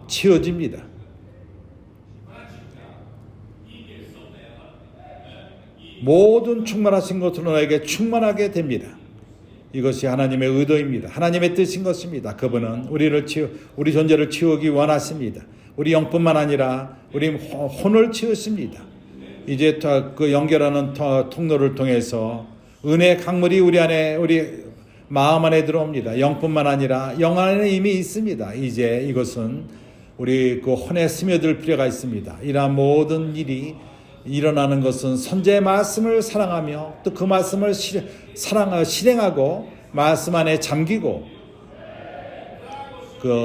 치워집니다. 모든 충만하신 것으로 너에게 충만하게 됩니다. 이것이 하나님의 의도입니다. 하나님의 뜻인 것입니다. 그분은 우리 존재를 치우기 원하십니다. 우리 영뿐만 아니라 우리 혼을 치우십니다. 이제 그 연결하는 통로를 통해서 은혜의 강물이 우리 마음 안에 들어옵니다. 영뿐만 아니라 영 안에 이미 있습니다. 이제 이것은 우리 그 혼에 스며들 필요가 있습니다. 이러한 모든 일이 일어나는 것은 선지의 말씀을 사랑하며 또 그 말씀을 실행하고 말씀 안에 잠기고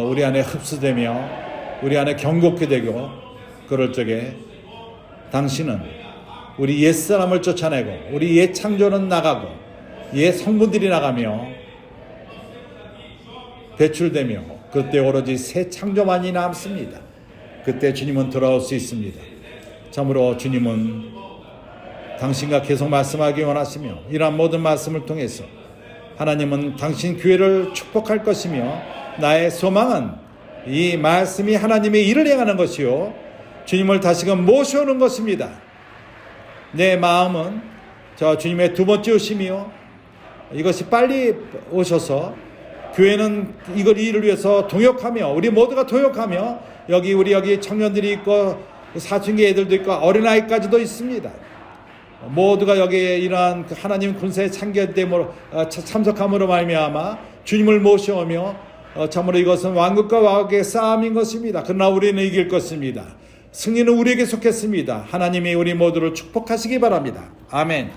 우리 안에 흡수되며 우리 안에 경고케 되고 그럴 적에 당신은 우리 옛사람을 쫓아내고 우리 옛 창조는 나가고 옛 성분들이 나가며 배출되며 그때 오로지 새 창조만이 남습니다. 그때 주님은 돌아올 수 있습니다. 참으로 주님은 당신과 계속 말씀하기 원하시며 이러한 모든 말씀을 통해서 하나님은 당신 교회를 축복할 것이며 나의 소망은 이 말씀이 하나님의 일을 행하는 것이요 주님을 다시금 모셔오는 것입니다. 내 마음은 주님의 두 번째 오심이요 이것이 빨리 오셔서 교회는 이걸 일을 위해서 동역하며 우리 모두가 동역하며 여기 청년들이 있고 사춘기 애들도 있고 어린아이까지도 있습니다. 모두가 여기에 이러한 하나님 군사의 참석함으로 말미암아 주님을 모셔오며 참으로 이것은 왕국과 왕국의 싸움인 것입니다. 그러나 우리는 이길 것입니다. 승리는 우리에게 속했습니다. 하나님이 우리 모두를 축복하시기 바랍니다. 아멘.